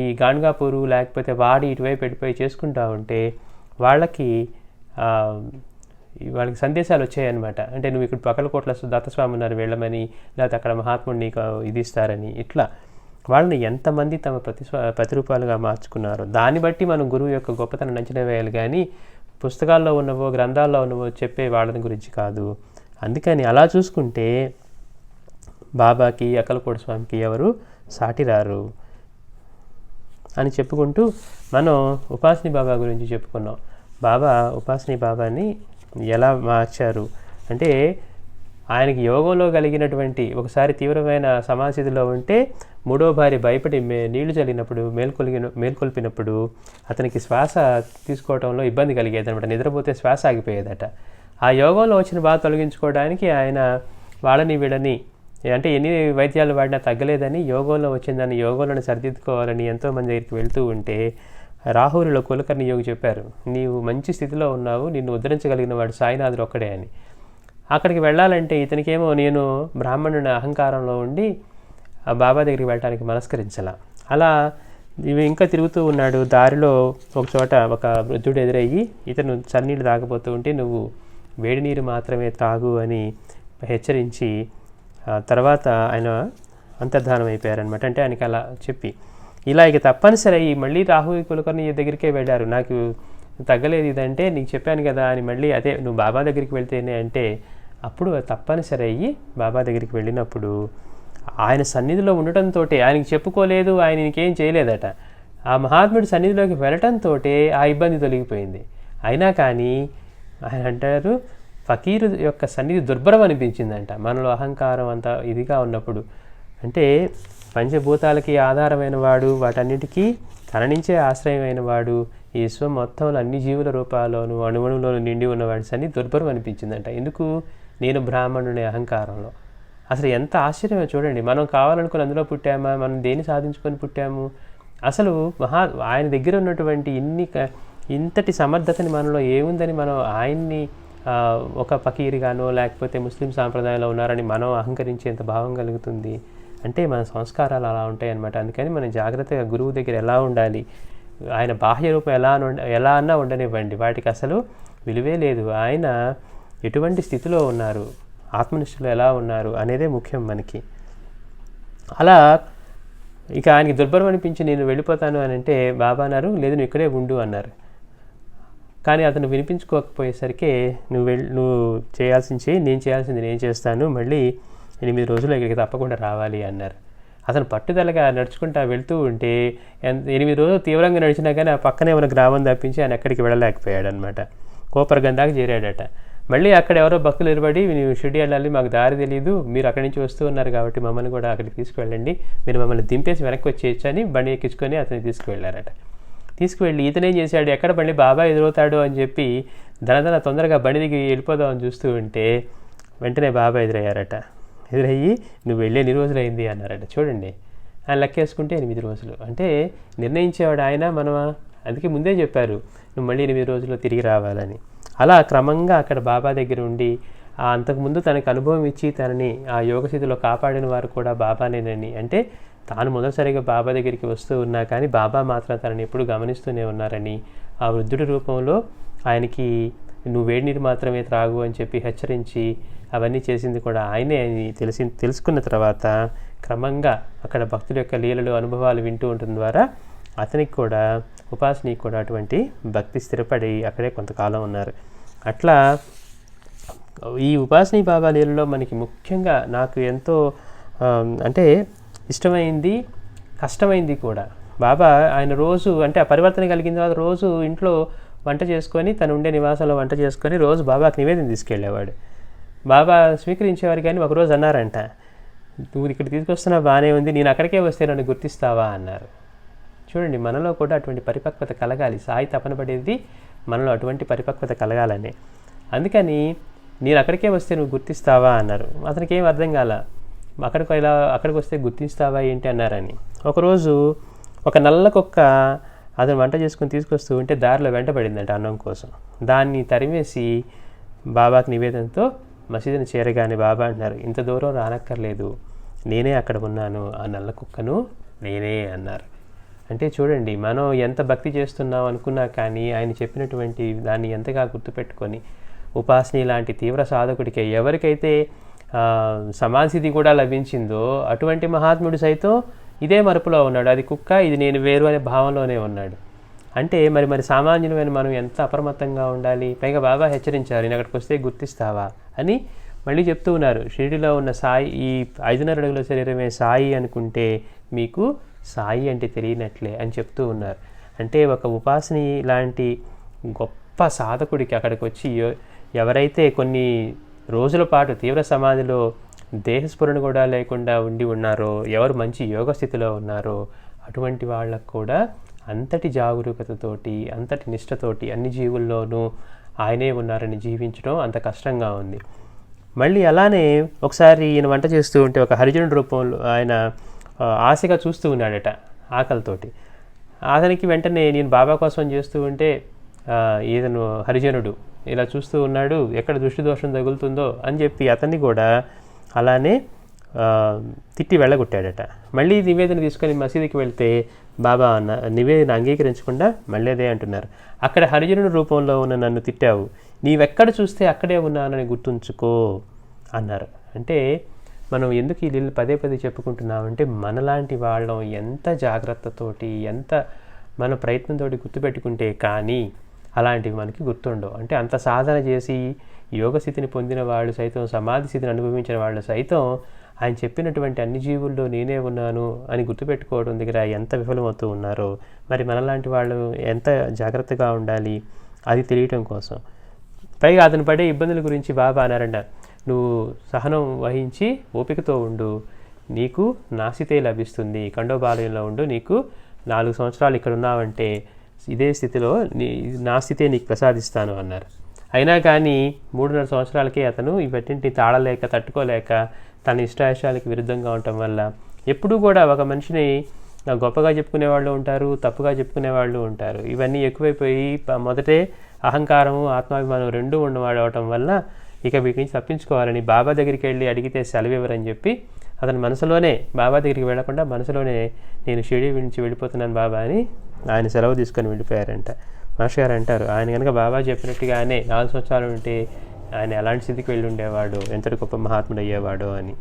ఈ గాన్గాపూరు లేకపోతే వాడి ఇటువైపు వెళ్ళిపోయి చేసుకుంటా ఉంటే వాళ్ళకి సందేశాలు వచ్చాయన్నమాట. అంటే నువ్వు ఇక్కడ అక్కలకోట్ల దత్తస్వామి ఉన్నారు వెళ్ళమని, లేకపోతే అక్కడ మహాత్ముడు నీకు ఇది ఇస్తారని. ఇట్లా వాళ్ళని ఎంతమంది తమ ప్రతిరూపాలుగా మార్చుకున్నారో దాన్ని బట్టి మనం గురువు యొక్క గొప్పతనం అంచనా వేయాలి, కానీ పుస్తకాల్లో ఉన్నవో గ్రంథాల్లో ఉన్నవో చెప్పే వాళ్ళని గురించి కాదు. అందుకని అలా చూసుకుంటే బాబాకి, అక్కలకోట స్వామికి ఎవరు సాటిరారు అని చెప్పుకుంటూ మనం ఉపాసనీ బాబా గురించి చెప్పుకున్నాం. బాబా ఉపాసనీ బాబాని ఎలా మార్చారు అంటే, ఆయనకి యోగంలో కలిగినటువంటి ఒకసారి తీవ్రమైన సమాధిలో ఉంటే మూడో భార్య భయపడి నీళ్లు చల్లినప్పుడు మేల్కొల్పినప్పుడు అతనికి శ్వాస తీసుకోవడంలో ఇబ్బంది కలిగేది అనమాట. నిద్రపోతే శ్వాస ఆగిపోయేదట. ఆ యోగంలో వచ్చిన బాధ తొలగించుకోవడానికి ఆయన వాళ్ళని వీళ్ళని అంటే ఎన్ని వైద్యాలు వాడినా తగ్గలేదని యోగంలో వచ్చిందని యోగంలోని సరిదిద్దుకోవాలని ఎంతోమంది దగ్గరికి వెళ్తూ ఉంటే రాహురిలో కులకర్ణి యోగి చెప్పారు, నీవు మంచి స్థితిలో ఉన్నావు, నిన్ను ఉద్ధరించగలిగిన వాడు సాయినాథుడు ఒక్కడే అని. అక్కడికి వెళ్ళాలంటే ఇతనికేమో నేను బ్రాహ్మణుని అహంకారంలో ఉండి ఆ బాబా దగ్గరికి వెళ్ళడానికి మనస్కరించాల. అలా ఇవి ఇంకా తిరుగుతూ ఉన్నాడు. దారిలో ఒక చోట ఒక వృద్ధుడు ఎదురయ్యి ఇతను చన్నీళ్ళు తాగబోతూ ఉంటే నువ్వు వేడి నీరు మాత్రమే తాగు అని హెచ్చరించి తర్వాత ఆయన అంతర్ధానం అయిపోయారనమాట. అంటే ఆయనకి అలా చెప్పి ఇలా ఇక తప్పనిసరి అయ్యి మళ్ళీ రాహుల్ కులకర్ణి దగ్గరికే వెళ్ళారు. నాకు తగ్గలేదు ఇదంటే నీకు చెప్పాను కదా అని మళ్ళీ అదే నువ్వు బాబా దగ్గరికి వెళ్తేనే అంటే అప్పుడు తప్పనిసరి అయ్యి బాబా దగ్గరికి వెళ్ళినప్పుడు ఆయన సన్నిధిలో ఉండటంతో ఆయనకి చెప్పుకోలేదు, ఆయన ఇంకేం చేయలేదట. ఆ మహాత్ముడి సన్నిధిలోకి వెళ్ళటంతో ఆ ఇబ్బంది తొలగిపోయింది. అయినా కానీ ఆయన అంటారు ఫకీరు యొక్క సన్నిధి దుర్భరం అనిపించిందంట మనలో అహంకారం అంతా ఇదిగా ఉన్నప్పుడు. అంటే పంచభూతాలకి ఆధారమైన వాడు, వాటన్నిటికీ తన నుంచే ఆశ్రయమైన వాడు, ఈ విశ్వం మొత్తంలో అన్ని జీవుల రూపాల్లోనూ అణువణులోనూ నిండి ఉన్నవాడి సన్నిధి దుర్భరం అనిపించిందంట. ఎందుకు? నేను బ్రాహ్మణుని అహంకారంలో. అసలు ఎంత ఆశ్చర్యమో చూడండి. మనం కావాలనుకుని అందులో పుట్టామా? మనం దేన్ని సాధించుకొని పుట్టాము? అసలు ఆయన దగ్గర ఉన్నటువంటి ఇంతటి సమర్థతని మనలో ఏముందని మనం ఆయన్ని ఒక ఫకీరుగానో లేకపోతే ముస్లిం సాంప్రదాయంలో ఉన్నారని మనం అహంకరించేంత భావం కలుగుతుంది. అంటే మన సంస్కారాలు అలా ఉంటాయి అన్నమాట. అందుకని మనం జాగ్రత్తగా గురువు దగ్గర ఎలా ఉండాలి, ఆయన బాహ్య రూపం ఎలా అన్నా ఉండనివ్వండి, వాటికి అసలు విలువే లేదు. ఆయన ఎటువంటి స్థితిలో ఉన్నారు, ఆత్మనిష్టలో ఎలా ఉన్నారు అనేదే ముఖ్యం మనకి. అలా ఇక ఆయనకి దుర్భరం అనిపించి నేను వెళ్ళిపోతాను అని అంటే బాబా అన్నారు, లేదు నువ్వు ఇక్కడే ఉండు అన్నారు. కానీ అతను వినిపించుకోకపోయేసరికి నువ్వు చేయాల్సింది చేయి, నేను చేయాల్సింది నేను చేస్తాను, మళ్ళీ 8 రోజులు ఇక్కడికి తప్పకుండా రావాలి అన్నారు. అతను పట్టుదలగా నడుచుకుంటా వెళ్తూ ఉంటే 8 రోజులు తీవ్రంగా నడిచినా కానీ ఆ పక్కనే ఉన్న గ్రామం తప్పించి ఆయన ఎక్కడికి వెళ్ళలేకపోయాడు అనమాట. కోపర్గం దాకా చేరాడట. మళ్ళీ అక్కడ ఎవరో భక్తులు నిలబడి నువ్వు షిరిడి వెళ్ళాలి, మాకు దారి తెలియదు, మీరు అక్కడి నుంచి వస్తూ ఉన్నారు కాబట్టి మమ్మల్ని కూడా అక్కడికి తీసుకువెళ్ళండి, మీరు మమ్మల్ని దింపేసి వెనక్కి వచ్చేయచ్చు అని బండి ఎక్కించుకొని అతన్ని తీసుకువెళ్ళారట. తీసుకువెళ్ళి ఇతనేం చేశాడు, ఎక్కడ బండి బాబా ఎదురవుతాడు అని చెప్పి తొందరగా బండి దిగి వెళ్ళిపోదామని చూస్తూ ఉంటే వెంటనే బాబా ఎదురయ్యారట. ఎదురయ్యి నువ్వు వెళ్ళి 8 రోజులైంది అన్నారట. చూడండి, ఆయన లెక్కేసుకుంటే 8 రోజులు అంటే నిర్ణయించేవాడు ఆయన, మనమా? అందుకే ముందే చెప్పారు నువ్వు మళ్ళీ 8 రోజుల్లో తిరిగి రావాలని. అలా క్రమంగా అక్కడ బాబా దగ్గర ఉండి అంతకుముందు తనకు అనుభవం ఇచ్చి తనని ఆ యోగస్థితిలో కాపాడిన వారు కూడా బాబానేనని, అంటే తాను మొదటిసారిగా బాబా దగ్గరికి వస్తూ ఉన్నా కానీ బాబా మాత్రం తనని ఎప్పుడు గమనిస్తూనే ఉన్నారని, ఆ వృద్ధుడి రూపంలో ఆయనకి నువ్వు వేడి నీరు మాత్రమే త్రాగు అని చెప్పి హెచ్చరించి అవన్నీ చేసింది కూడా ఆయనే అని తెలుసుకున్న తర్వాత క్రమంగా అక్కడ భక్తుల యొక్క లీలలు అనుభవాలు వింటూ ఉండటం ద్వారా అతనికి కూడా ఉపాసనకి కూడా అటువంటి భక్తి స్థిరపడి అక్కడే కొంతకాలం ఉన్నారు. అట్లా ఈ ఉపాసనీ బాబా లీలలో మనకి ముఖ్యంగా నాకు ఎంతో అంటే ఇష్టమైంది, కష్టమైంది కూడా. బాబా ఆయన రోజు అంటే ఆ పరివర్తన కలిగిన తర్వాత రోజు ఇంట్లో వంట చేసుకొని తను ఉండే నివాసంలో వంట చేసుకొని రోజు బాబాకి నివేదన తీసుకెళ్ళేవాడు. బాబా స్వీకరించేవారు. కానీ ఒకరోజు అన్నారంట, నువ్వు ఇక్కడ తీసుకొస్తున్నావు బాగానే ఉంది, నేను అక్కడికే వస్తే నన్ను గుర్తిస్తావా అన్నారు. చూడండి, మనలో కూడా అటువంటి పరిపక్వత కలగాలి. సాయి తపన పడేది మనలో అటువంటి పరిపక్వత కలగాలని. అందుకని నేను అక్కడికే వస్తే నువ్వు గుర్తిస్తావా అన్నారు. అతనికి ఏం అర్థం కాల, అక్కడికి వస్తే గుర్తిస్తావా ఏంటి అన్నారని. ఒకరోజు ఒక నల్ల కుక్క అతను వంట చేసుకుని తీసుకొస్తూ ఉంటే దారిలో వెంటబడిందంట అన్నం కోసం. దాన్ని తరిమేసి బాబాకి నివేదనతో మసీదుని చేరగానే బాబా అంటున్నారు, ఇంత దూరం రానక్కర్లేదు, నేనే అక్కడ ఉన్నాను, ఆ నల్ల కుక్కను నేనే అన్నారు. అంటే చూడండి, మనం ఎంత భక్తి చేస్తున్నాం అనుకున్నా కానీ ఆయన చెప్పినటువంటి దాన్ని ఎంతగా గుర్తుపెట్టుకొని ఉపాసని లాంటి తీవ్ర సాధకుడికి ఎవరికైతే సమాధిది కూడా లభించిందో అటువంటి మహాత్ముడు సైతం ఇదే మరుపులో ఉన్నాడు. అది కుక్క, ఇది నేను వేరు అనే భావంలోనే ఉన్నాడు. అంటే మరి సామాన్యులమైన మనం ఎంత అప్రమత్తంగా ఉండాలి. పైగా బాబా హెచ్చరించారు, నేను అక్కడికి వస్తే గుర్తిస్తావా అని మళ్ళీ చెప్తూ ఉన్నారు. షిరిడిలో ఉన్న సాయి, ఈ 5.5 అడుగుల శరీరమే సాయి అనుకుంటే మీకు సాయి అంటే తెలియనట్లే అని చెప్తూ ఉన్నారు. అంటే ఒక ఉపాసని లాంటి గొప్ప సాధకుడికి అక్కడికి వచ్చి ఎవరైతే కొన్ని రోజుల పాటు తీవ్ర సమాధిలో దేహస్ఫురణ కూడా లేకుండా ఉన్నారో, ఎవరు మంచి యోగ స్థితిలో ఉన్నారో అటువంటి వాళ్ళకు కూడా అంతటి జాగరూకతతోటి, అంతటి నిష్టతోటి అన్ని జీవుల్లోనూ ఆయనే ఉన్నారని జీవించడం అంత కష్టంగా ఉంది. మళ్ళీ అలానే ఒకసారి ఈయన వంట చేస్తూ ఉంటే ఒక హరిజనుడి రూపంలో ఆయన ఆశగా చూస్తూ ఉన్నాడట, ఆకలితోటి. అతనికి వెంటనే నేను బాబా కోసం చేస్తూ ఉంటే ఈతను హరిజనుడు ఇలా చూస్తూ ఉన్నాడు, ఎక్కడ దృష్టి దోషం తగులుతుందో అని చెప్పి అతన్ని కూడా అలానే తిట్టి వెళ్ళగొట్టాడట. మళ్ళీ నివేదన తీసుకొని మసీదుకి వెళ్తే బాబా నివేదన అంగీకరించకుండా మళ్ళీ అదే అంటున్నారు, అక్కడ హరిజనుడి రూపంలో ఉన్న నన్ను తిట్టావు, నీవెక్కడ చూస్తే అక్కడే ఉన్నానని గుర్తుంచుకో అన్నారు. అంటే మనం ఎందుకు ఈ లీలలు పదే పదే చెప్పుకుంటున్నామంటే మనలాంటి వాళ్ళం ఎంత జాగ్రత్తతోటి, ఎంత మన ప్రయత్నంతో గుర్తుపెట్టుకుంటే కానీ అలాంటివి మనకి గుర్తుండవు. అంటే అంత సాధన చేసి యోగ స్థితిని పొందిన వాళ్ళు సైతం, సమాధి స్థితిని అనుభవించిన వాళ్ళు సైతం ఆయన చెప్పినటువంటి అన్ని జీవుల్లో నేనే ఉన్నాను అని గుర్తుపెట్టుకోవడం దగ్గర ఎంత విఫలమవుతూ ఉన్నారో మరి మనలాంటి వాళ్ళు ఎంత జాగ్రత్తగా ఉండాలి అది తెలియటం కోసం. పైగా అతను పడే ఇబ్బందుల గురించి బాబా అన్నారంట, నువ్వు సహనం వహించి ఓపికతో ఉండు, నీకు నాసితే లభిస్తుంది, ఖండోబాలయంలో ఉండు, నీకు 4 సంవత్సరాలు ఇక్కడ ఉన్నావంటే ఇదే స్థితిలో నా స్థితే నీకు ప్రసాదిస్తాను అన్నారు. అయినా కానీ 3.5 సంవత్సరాలకే అతను ఇవన్నింటిని తాళలేక, తట్టుకోలేక తన ఇష్టాయిష్టాలకి విరుద్ధంగా ఉండటం వల్ల ఎప్పుడూ కూడా ఒక మనిషిని గొప్పగా చెప్పుకునే వాళ్ళు ఉంటారు, తప్పుగా చెప్పుకునే వాళ్ళు ఉంటారు. ఇవన్నీ ఎక్కువైపోయి మొదటే అహంకారము, ఆత్మాభిమానం రెండూ ఉన్నవాడు అవటం వల్ల ఇక వీటి నుంచి తప్పించుకోవాలని బాబా దగ్గరికి వెళ్ళి అడిగితే సెలవివ్వరని చెప్పి అతను మనసులోనే, బాబా దగ్గరికి వెళ్లకుండా మనసులోనే నేను షిరిడి నుంచి వెళ్ళిపోతున్నాను బాబా అని ఆయన సెలవు తీసుకొని వెళ్ళిపోయారంట. మాస్టర్ గారు అంటారు, ఆయన కనుక బాబా చెప్పినట్టుగానే 4 సంవత్సరాలు ఉంటే ఆయన ఎలాంటి స్థితికి వెళ్ళి ఉండేవాడు, ఎంతటి గొప్ప మహాత్ముడు అయ్యేవాడు అని.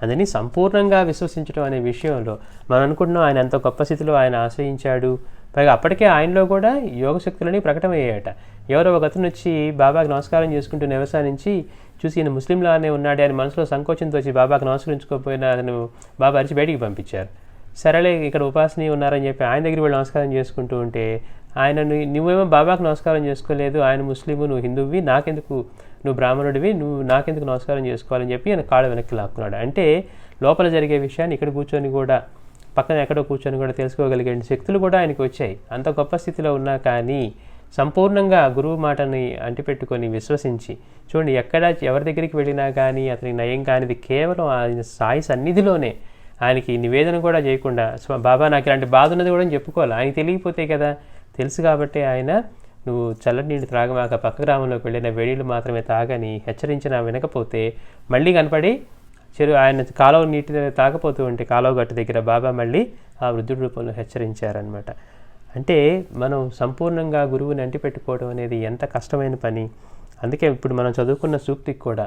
అందుకని సంపూర్ణంగా విశ్వసించడం అనే విషయంలో మనం అనుకుంటున్నాం ఆయన ఎంత గొప్ప స్థితిలో ఆయన ఆశ్రయించాడు. పైగా అప్పటికే ఆయనలో కూడా యోగ శక్తులని ప్రకటమయ్యాయట. ఎవరో ఒక అతను వచ్చి బాబాకి నమస్కారం చేసుకుంటూ నివసానించి చూసి ఈయన ముస్లింలానే ఉన్నాడే అని మనసులో సంకోచంతో వచ్చి బాబాకి నమస్కరించుకోకపోయినా అతను బాబా అరిచి బయటికి పంపించారు. సరేలే ఇక్కడ ఉపాసని ఉన్నారని చెప్పి ఆయన దగ్గర వెళ్ళి నమస్కారం చేసుకుంటూ ఉంటే ఆయన నువ్వేమో బాబాకు నమస్కారం చేసుకోలేదు, ఆయన ముస్లిము, నువ్వు హిందువువి, నాకెందుకు, నువ్వు బ్రాహ్మణుడివి, నువ్వు నాకెందుకు నమస్కారం చేసుకోవాలని చెప్పి ఆయన కాళ్ళు వెనక్కి లాక్కున్నాడు. అంటే లోపల జరిగే విషయాన్ని ఇక్కడ కూర్చొని కూడా, పక్కన ఎక్కడో కూర్చొని కూడా తెలుసుకోగలిగే శక్తులు కూడా ఆయనకు వచ్చాయి. అంత గొప్ప స్థితిలో ఉన్నా కానీ సంపూర్ణంగా గురువు మాటని అంటిపెట్టుకొని విశ్వసించి చూడండి, ఎక్కడ ఎవరి దగ్గరికి వెళ్ళినా కానీ అతనికి నయం కానిది కేవలం ఆయన సాయి సన్నిధిలోనే. ఆయనకి నివేదన కూడా చేయకుండా బాబా నాకు ఇలాంటి బాధ ఉన్నది కూడా చెప్పుకోవాలి, ఆయనకి తెలియకపోతే కదా, తెలుసు కాబట్టి ఆయన నువ్వు చల్లటి నీళ్ళు త్రాగమాక పక్క గ్రామంలోకి వెళ్ళిన వేడిలు మాత్రమే తాగని హెచ్చరించినా వినకపోతే మళ్ళీ కనపడి ఆయన కాలువ నీటి తాగపోతూ ఉంటే కాలువ గట్టు దగ్గర బాబా మళ్ళీ ఆ వృద్ధుడి రూపంలో హెచ్చరించారనమాట. అంటే మనం సంపూర్ణంగా గురువుని అంటిపెట్టుకోవడం అనేది ఎంత కష్టమైన పని. అందుకే ఇప్పుడు మనం చదువుకున్న సూక్తికి కూడా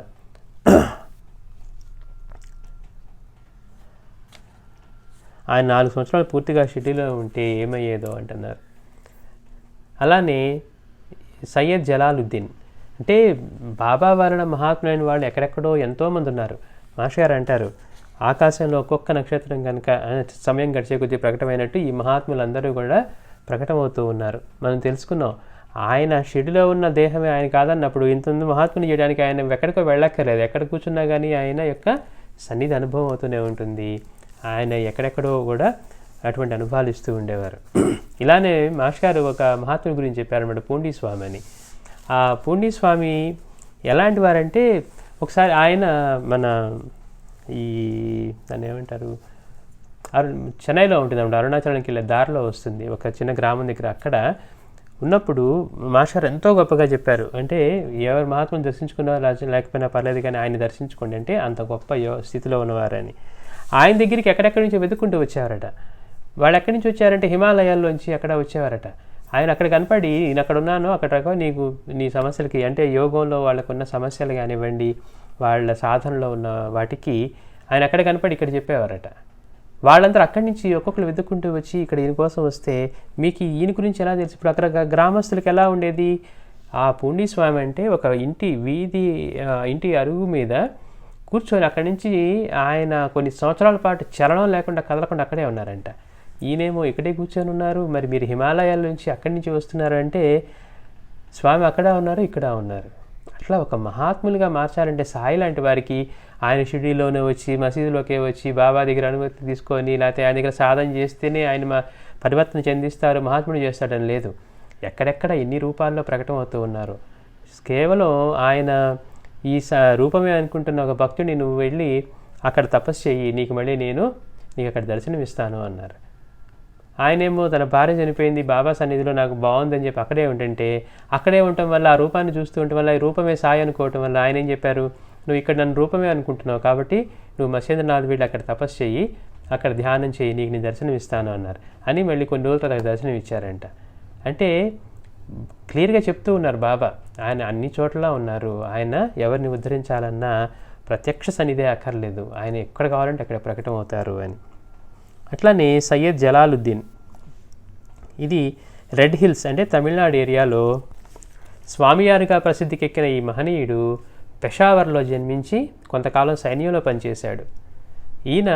ఆయన 4 సంవత్సరాలు పూర్తిగా షిరిడీలో ఉంటే ఏమయ్యేదో అంటున్నారు. అలానే సయ్యద్ జలాలుద్దీన్, అంటే బాబా వలన మహాత్ములైన వాళ్ళు ఎక్కడెక్కడో ఎంతోమంది ఉన్నారు. మాస్టర్ గారు అంటారు, ఆకాశంలో ఒక్కొక్క నక్షత్రం కనుక సమయం గడిచే కొద్దీ ప్రకటమైనట్టు ఈ మహాత్ములందరూ కూడా ప్రకటమవుతూ ఉన్నారు. మనం తెలుసుకున్నాం, ఆయన షిరిడిలో ఉన్న దేహమే ఆయన కాదన్నప్పుడు ఇంతమంది మహాత్ముని చేయడానికి ఆయన ఎక్కడికో వెళ్ళక్కర్లేదు. ఎక్కడ కూర్చున్నా కానీ ఆయన యొక్క సన్నిధి అనుభవం అవుతూనే ఉంటుంది. ఆయన ఎక్కడెక్కడో కూడా అటువంటి అనుభవాలు ఇస్తూ ఉండేవారు. ఇలానే మాస్టర్ గారు ఒక మహాత్ముని గురించి చెప్పారన్నమాట, పూండీ స్వామి అని. ఆ పూండీ స్వామి ఎలాంటి వారంటే, ఒకసారి ఆయన మన ఈ దాన్ని ఏమంటారు, చెన్నైలో ఉంటుంది అన్నమాట, అరుణాచలంకి వెళ్ళే దారిలో వస్తుంది ఒక చిన్న గ్రామం దగ్గర. అక్కడ ఉన్నప్పుడు మాస్టర్ ఎంతో గొప్పగా చెప్పారు, అంటే ఎవరు మహాత్ముని దర్శించుకున్నా లేకపోయినా పర్లేదు కానీ ఆయన దర్శించుకోండి, అంటే అంత గొప్ప స్థితిలో ఉన్నవారని. ఆయన దగ్గరికి ఎక్కడెక్కడి నుంచి వెతుక్కుంటూ వచ్చేవారట. వాళ్ళు ఎక్కడి నుంచి వచ్చారంటే హిమాలయాల్లోంచి అక్కడ వచ్చేవారట. ఆయన అక్కడ కనపడి, నేను అక్కడ ఉన్నాను, అక్కడ నీకు నీ సమస్యలకి, అంటే యోగంలో వాళ్ళకున్న సమస్యలు కానివ్వండి, వాళ్ళ సాధనలో ఉన్న వాటికి ఆయన అక్కడ కనపడి ఇక్కడ చెప్పేవారట. వాళ్ళందరూ అక్కడి నుంచి ఒక్కొక్కరు వెతుక్కుంటూ వచ్చి ఇక్కడ ఈయన కోసం వస్తే మీకు ఈయన గురించి ఎలా తెలుసు? ఇప్పుడు అక్కడ గ్రామస్తులకు ఎలా ఉండేది? ఆ పూండి స్వామి అంటే ఒక ఇంటి అరుగు మీద కూర్చొని అక్కడి నుంచి ఆయన కొన్ని సంవత్సరాల పాటు చలనం లేకుండా కదలకుండా అక్కడే ఉన్నారంట. ఈయనేమో ఇక్కడే కూర్చొని ఉన్నారు. మరి మీరు హిమాలయాల నుంచి అక్కడి నుంచి వస్తున్నారు అంటే స్వామి అక్కడ ఉన్నారు, ఇక్కడ ఉన్నారు. అట్లా ఒక మహాత్ములుగా మార్చాలంటే సాయి లాంటి వారికి ఆయన షిరిడీలోనే వచ్చి మసీదులోకే వచ్చి బాబా దగ్గర అనుమతి తీసుకొని లేకపోతే ఆయన దగ్గర సాధన చేస్తేనే ఆయన పరివర్తన చెందిస్తారు, మహాత్ముడు చేస్తాడని లేదు. ఎక్కడెక్కడ ఎన్ని రూపాల్లో ప్రకటమవుతూ ఉన్నారు. కేవలం ఆయన ఈ రూపమే అనుకుంటున్న ఒక భక్తుడిని నువ్వు వెళ్ళి అక్కడ తపస్సు చెయ్యి, నీకు మళ్ళీ నేను నీకు అక్కడ దర్శనం ఇస్తాను అన్నారు. ఆయనేమో తన భార్య చనిపోయింది, బాబా సన్నిధిలో నాకు బాగుందని చెప్పి అక్కడే ఉంటుంటే అక్కడే ఉండటం వల్ల ఆ రూపాన్ని చూస్తూ ఉండటం వల్ల ఈ రూపమే సాయి అనుకోవటం వల్ల ఆయన ఏం చెప్పారు? నువ్వు ఇక్కడ నన్ను రూపమే అనుకుంటున్నావు కాబట్టి నువ్వు మత్స్యేంద్రనాథ్ వెళ్ళి అక్కడ తపస్సు చెయ్యి, అక్కడ ధ్యానం చెయ్యి, నీకు నేను దర్శనం ఇస్తాను అన్నారు. అని మళ్ళీ కొన్ని రోజుల తర్వాత దర్శనం ఇచ్చారంట. అంటే క్లియర్గా చెప్తూ ఉన్నారు బాబా ఆయన అన్ని చోట్ల ఉన్నారు. ఆయన ఎవరిని ఉద్ధరించాలన్నా ప్రత్యక్ష సన్నిధే అక్కర్లేదు, ఆయన ఎక్కడ కావాలంటే అక్కడ ప్రకటన అవుతారు అని. అట్లానే సయ్యద్ జలాలుద్దీన్, ఇది రెడ్ హిల్స్ అంటే తమిళనాడు ఏరియాలో స్వామియారుగా ప్రసిద్ధికెక్కిన ఈ మహనీయుడు పెషావర్లో జన్మించి కొంతకాలం సైన్యంలో పనిచేశాడు. ఈయన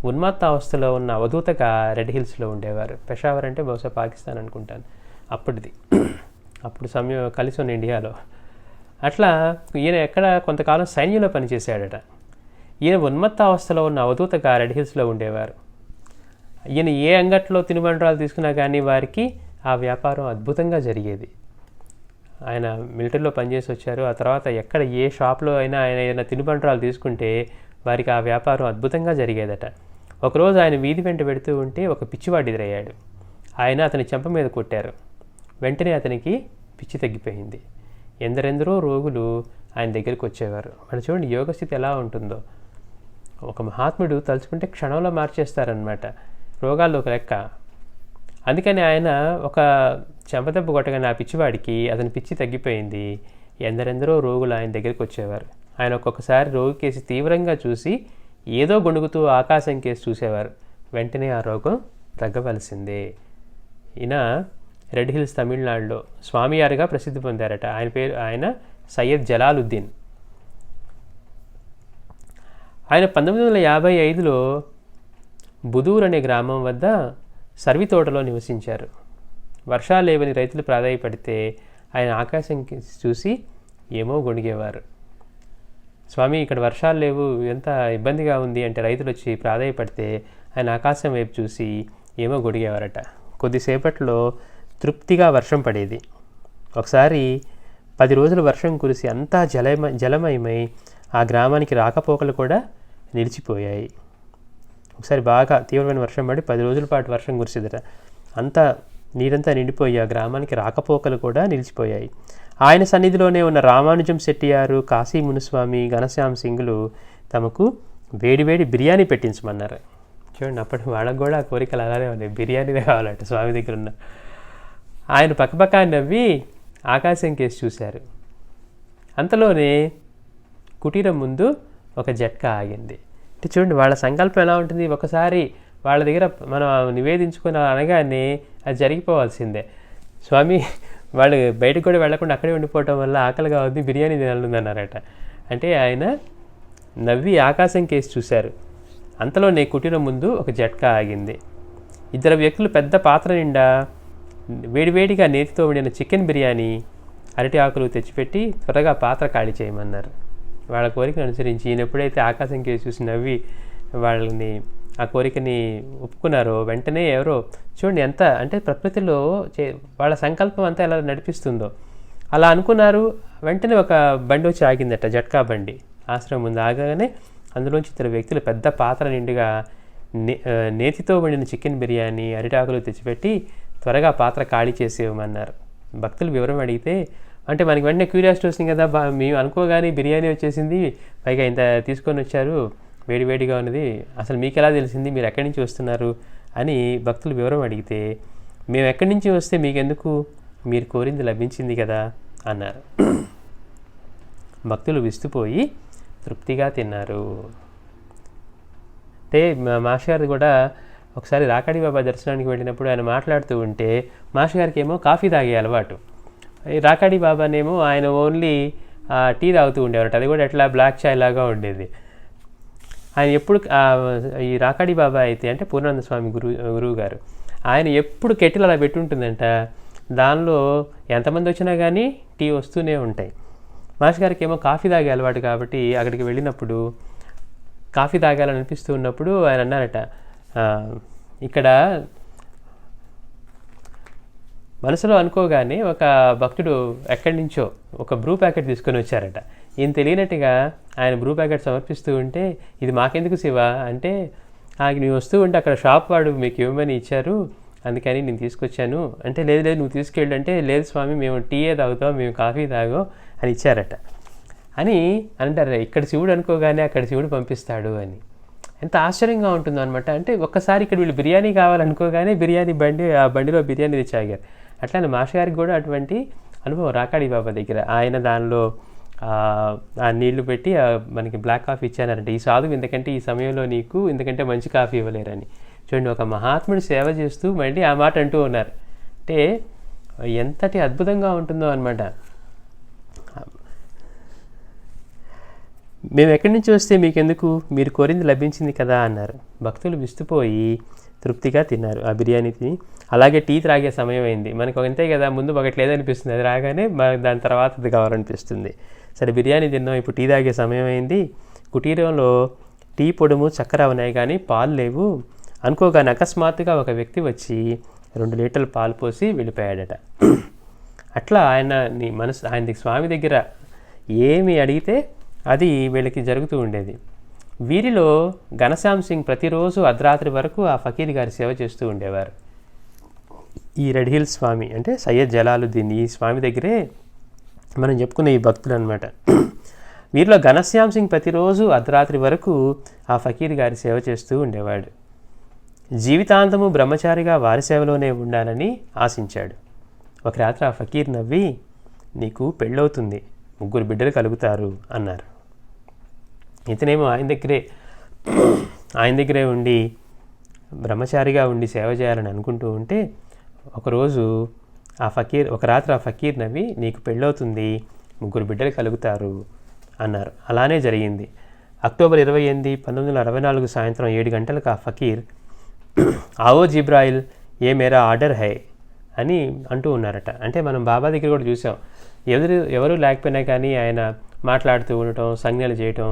ఉన్మత్తావస్థలో ఉన్న అవధూతగా రెడ్ హిల్స్లో ఉండేవారు. పెషావర్ అంటే బహుశా పాకిస్తాన్ అనుకుంటాను అప్పుడు సమయం కలిసి ఉన్న ఇండియాలో. అట్లా ఈయన ఎక్కడ కొంతకాలం సైన్యంలో పనిచేశాడట. ఈయన ఉన్మత్తావస్థలో ఉన్న అవధూతగా రెడ్ హిల్స్లో ఉండేవారు. ఈయన ఏ అంగట్లో తినుబండరాలు తీసుకున్నా కానీ వారికి ఆ వ్యాపారం అద్భుతంగా జరిగేది. ఆయన మిలిటరీలో పనిచేసి వచ్చారు. ఆ తర్వాత ఎక్కడ ఏ షాప్లో అయినా ఆయన ఏదైనా తినుబండరాలు తీసుకుంటే వారికి ఆ వ్యాపారం అద్భుతంగా జరిగేదట. ఒకరోజు ఆయన వీధి వెంట పెడుతూ ఉంటే ఒక పిచ్చివాడు ఎదురయ్యాడు. ఆయన అతని చెంప మీద కొట్టారు. వెంటనే అతనికి పిచ్చి తగ్గిపోయింది. ఎందరెందరో రోగులు ఆయన దగ్గరికి వచ్చేవారు. వాళ్ళు చూడండి యోగస్థితి ఎలా ఉంటుందో. ఒక మహాత్ముడు తలుచుకుంటే క్షణంలో మార్చేస్తారనమాట రోగాల్లో ఒక లెక్క. అందుకని ఆయన ఒక చెంపదెబ్బ కొట్టగానే ఆ పిచ్చివాడికి అతని పిచ్చి తగ్గిపోయింది. ఎందరెందరో రోగులు ఆయన దగ్గరికి వచ్చేవారు. ఆయన ఒక్కొక్కసారి రోగి కేసి తీవ్రంగా చూసి ఏదో గొణుగుతూ ఆకాశం కేసి చూసేవారు. వెంటనే ఆ రోగం తగ్గవలసిందే. ఈయన రెడ్ హిల్స్ తమిళనాడులో స్వామియారుగా ప్రసిద్ధి పొందారట. ఆయన సయ్యద్ జలాలుద్దీన్. ఆయన 1955లో బుదూర్ అనే గ్రామం వద్ద సర్వితోటలో నివసించారు. వర్షాలు లేవని రైతులు ప్రాధాయపడితే ఆయన ఆకాశం చూసి ఏమో గొణిగేవారు. స్వామి ఇక్కడ వర్షాలు లేవు, ఎంత ఇబ్బందిగా ఉంది అంటే రైతులు వచ్చి ప్రాధాయపడితే ఆయన ఆకాశం వైపు చూసి ఏమో గొడిగేవారట. కొద్దిసేపట్లో తృప్తిగా వర్షం పడేది. ఒకసారి 10 రోజులు వర్షం కురిసి అంతా జలమయమై ఆ గ్రామానికి రాకపోకలు కూడా నిలిచిపోయాయి. ఒకసారి బాగా తీవ్రమైన వర్షం పడి 10 రోజుల పాటు వర్షం కురిసిదట. అంతా నీరంతా నిండిపోయి ఆ గ్రామానికి రాకపోకలు కూడా నిలిచిపోయాయి. ఆయన సన్నిధిలోనే ఉన్న రామానుజం శెట్టియారు, కాశీ మునుస్వామి, ఘనశ్యామ్ సింగ్లు తమకు వేడివేడి బిర్యానీ పెట్టించమన్నారు. చూడండి అప్పటి వాళ్ళకు కూడా ఆ కోరికలు అలానే ఉన్నాయి, బిర్యానీనే కావాలంటే స్వామి దగ్గర ఉన్న. ఆయన పక్కపక్క నవ్వి ఆకాశం కేసి చూశారు. అంతలోనే కుటీరం ముందు ఒక జట్కా ఆగింది. అంటే చూడండి వాళ్ళ సంకల్పం ఎలా ఉంటుంది. ఒకసారి వాళ్ళ దగ్గర మనం నివేదించుకుని అనగానే అది జరిగిపోవాల్సిందే. స్వామి వాళ్ళు బయటకు కూడా వెళ్లకుండా అక్కడే ఉండిపోవటం వల్ల ఆకలిగా ఉంది, బిర్యానీ తినాలన్నారట. అంటే ఆయన నవ్వి ఆకాశం కేసి చూశారు. అంతలోనే కుటీరం ముందు ఒక జట్కా ఆగింది. 2 వ్యక్తులు పెద్ద పాత్ర నిండా వేడివేడిగా నేతితో వండిన చికెన్ బిర్యానీ, అరటి ఆకులు తెచ్చిపెట్టి త్వరగా పాత్ర ఖాళీ చేయమన్నారు. వాళ్ళ కోరికను అనుసరించి ఈయన ఎప్పుడైతే ఆకాశం కేసి చూసి నవ్వి వాళ్ళని ఆ కోరికని ఒప్పుకున్నారో వెంటనే ఎవరో చూడండి ఎంత అంటే ప్రకృతిలో వాళ్ళ సంకల్పం అంతా ఎలా నడిపిస్తుందో అలా అనుకున్నారు. వెంటనే ఒక బండి వచ్చి ఆగిందట, జట్కా బండి. ఆశ్రమం ముందు ఆగగానే అందులోంచి 2 వ్యక్తులు పెద్ద పాత్ర నిండుగా నేతితో వండిన చికెన్ బిర్యానీ, అరిటాకులు తెచ్చిపెట్టి త్వరగా పాత్ర ఖాళీ చేసేయమన్నారు. భక్తులు వివరం అడిగితే అంటే మనకి వెంటనే క్యూరియాసిటీ వస్తుంది కదా, మేము అనుకోగానే బిర్యానీ వచ్చేసింది, పైగా ఇంత తీసుకొని వచ్చారు, వేడివేడిగా ఉన్నది, అసలు మీకు ఎలా తెలిసింది, మీరు ఎక్కడి నుంచి వస్తున్నారు అని భక్తులు వివరం అడిగితే మేము ఎక్కడి నుంచి వస్తే మీకెందుకు, మీరు కోరింది లభించింది కదా అన్నారు. భక్తులు విస్తుపోయి తృప్తిగా తిన్నారు. అంటే మాస్టర్ గారు కూడా ఒకసారి రాకాడి బాబా దర్శనానికి వెళ్ళినప్పుడు ఆయన మాట్లాడుతూ ఉంటే మాస్టర్ గారికి ఏమో కాఫీ తాగే అలవాటు, ఈ రాకాడి బాబానేమో ఆయన ఓన్లీ టీ తాగుతూ ఉండేవారు. అది కూడా ఎట్లా బ్లాక్ చాయ్ లాగా ఉండేది. ఆయన ఎప్పుడు ఈ రాకాడి బాబా అయితే అంటే పూర్ణానంద స్వామి గురువు గారు ఆయన ఎప్పుడు కెటిల్ అలా పెట్టుంటుందంట, దానిలో ఎంతమంది వచ్చినా కానీ టీ వస్తూనే ఉంటాయి. మాస్టర్ గారికి ఏమో కాఫీ తాగే అలవాటు కాబట్టి అక్కడికి వెళ్ళినప్పుడు కాఫీ తాగాలని అనిపిస్తూ ఉన్నప్పుడు ఆయన అన్నారట, ఇక్కడ మనసులో అనుకోగానే ఒక భక్తుడు ఎక్కడి నుంచో ఒక బ్రూ ప్యాకెట్ తీసుకొని వచ్చారట. ఈయన తెలియనట్టుగా ఆయన బ్రూ ప్యాకెట్ సమర్పిస్తూ ఉంటే, ఇది మాకెందుకు శివ అంటే, నువ్వు వస్తూ ఉంటే అక్కడ షాప్ వాడు మీకు ఇవ్వమని ఇచ్చారు, అందుకని నేను తీసుకొచ్చాను అంటే, లేదు నువ్వు తీసుకెళ్ళి అంటే, లేదు స్వామి మేము టీయే తాగుతాం, మేము కాఫీ తాగో అని ఇచ్చారట. అని అంటారు, ఇక్కడ శివుడు అనుకోగానే అక్కడ శివుడు పంపిస్తాడు అని. ఎంత ఆశ్చర్యంగా ఉంటుందో అనమాట. అంటే ఒక్కసారి ఇక్కడ వీళ్ళు బిర్యానీ కావాలనుకోగానే బిర్యానీ ఆ బండిలో బిర్యానీ తెచ్చాగారు. అట్లానే మాస్టర్ గారికి కూడా అటువంటి అనుభవం రాకాడి బాబా దగ్గర. ఆయన దానిలో ఆ నీళ్లు పెట్టి మనకి బ్లాక్ కాఫీ ఇచ్చానంటే, ఈ సాధువు ఎందుకంటే ఈ సమయంలో నీకు ఎందుకంటే మంచి కాఫీ ఇవ్వలేరని. చూడండి, ఒక మహాత్ముడు సేవ చేస్తూ మళ్ళీ ఆ మాట అంటూ ఉన్నారు. అంటే ఎంతటి అద్భుతంగా ఉంటుందో అనమాట. మేము ఎక్కడి నుంచి వస్తే మీకెందుకు, మీరు కోరింది లభించింది కదా అన్నారు. భక్తులు విస్తుపోయి తృప్తిగా తిన్నారు ఆ బిర్యానీ తిని. అలాగే టీ త్రాగే సమయం అయింది. మనకు అంతే కదా, ముందు ఒకటి లేదనిపిస్తుంది, అది రాగానే దాని తర్వాత అది కావాలనిపిస్తుంది. సరే బిర్యానీ తిన్నాం, ఇప్పుడు టీ తాగే సమయం అయింది. కుటీరంలో టీ పొడుము చక్కెర ఉన్నాయి కానీ పాలు లేవు అనుకోగానే అకస్మాత్తుగా ఒక వ్యక్తి వచ్చి 2 లీటర్ల పాలు పోసి వెళ్ళిపోయాడట. అట్లా ఆయనది స్వామి దగ్గర ఏమి అడిగితే అది వీళ్ళకి జరుగుతూ ఉండేది. వీరిలో ఘనశ్యామ్ సింగ్ ప్రతిరోజు అర్ధరాత్రి వరకు ఆ ఫకీర్ గారి సేవ చేస్తూ ఉండేవారు. ఈ రెడ్ హిల్ స్వామి అంటే సయ్యద్ జలాలుద్దీన్, ఈ స్వామి దగ్గరే మనం చెప్పుకున్న ఈ భక్తులు అనమాట. వీరిలో ఘనశ్యామ్ సింగ్ ప్రతిరోజు అర్ధరాత్రి వరకు ఆ ఫకీర్ గారి సేవ చేస్తూ ఉండేవాడు. జీవితాంతము బ్రహ్మచారిగా వారి సేవలోనే ఉండాలని ఆశించాడు. ఒక రాత్రి ఆ ఫకీర్ నవ్వి, నీకు పెళ్ళవుతుంది, 3 బిడ్డలు కలుగుతారు అన్నారు. ఇతనేమో ఆయన దగ్గరే ఉండి బ్రహ్మచారిగా ఉండి సేవ చేయాలని అనుకుంటూ ఉంటే ఒక రాత్రి ఆ ఫకీర్ నవ్వి, నీకు పెళ్ళవుతుంది, 3 బిడ్డలు కలుగుతారు అన్నారు. అలానే జరిగింది. అక్టోబర్ 28, 1964 సాయంత్రం 7 గంటలకు ఆ ఫకీర్, ఆవో జిబ్రాయిల్ ఏ మేరా ఆర్డర్ హై అని అంటూ ఉన్నారట. అంటే మనం బాబా దగ్గర కూడా చూసాం, ఎవరు లేకపోయినా కానీ ఆయన మాట్లాడుతూ ఉండటం, సంజ్ఞలు చేయటం,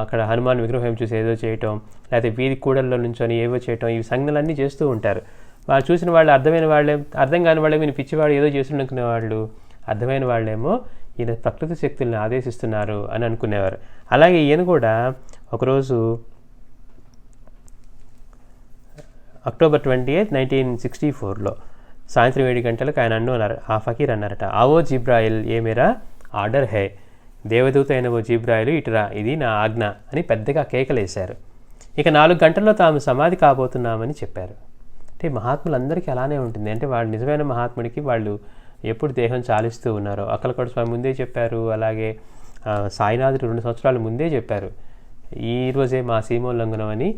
అక్కడ హనుమాన్ విగ్రహం చూసి ఏదో చేయటం, లేకపోతే వీధి కూడల్లో నుంచొని ఏవో చేయటం, ఈ సంజ్ఞలన్నీ చేస్తూ ఉంటారు. వాళ్ళు చూసిన వాళ్ళు అర్థం కాని వాళ్ళేమో ఈయన పిచ్చివాడు ఏదో చేస్తుండనుకునే వాళ్ళు, అర్థమైన వాళ్ళేమో ఈయన ప్రకృతి శక్తుల్ని ఆదేశిస్తున్నారు అని అనుకునేవారు. అలాగే ఈయన కూడా ఒకరోజు అక్టోబర్ 28, 1964లో సాయంత్రం 7 గంటలకు ఆయన అన్నారు, ఆ ఫకీర్ అన్నారట, ఆవో జిబ్రాయిల్ ఏ మేరా ఆర్డర్ హై, దేవదూత అయిన ఓ జిబ్రాయిలు ఇటురా, ఇది నా ఆజ్ఞ అని పెద్దగా కేకలేశారు. ఇక 4 గంటల్లో తాము సమాధి కాబోతున్నామని చెప్పారు. అంటే మహాత్ములందరికీ అలానే ఉంటుంది. అంటే వాళ్ళు నిజమైన మహాత్ముడికి వాళ్ళు ఎప్పుడు దేహం చాలిస్తూ ఉన్నారో. అక్కలకోట స్వామి ముందే చెప్పారు, అలాగే సాయినాథుడు 2 సంవత్సరాల ముందే చెప్పారు, ఈరోజే మా సీమోల్లంఘనం అని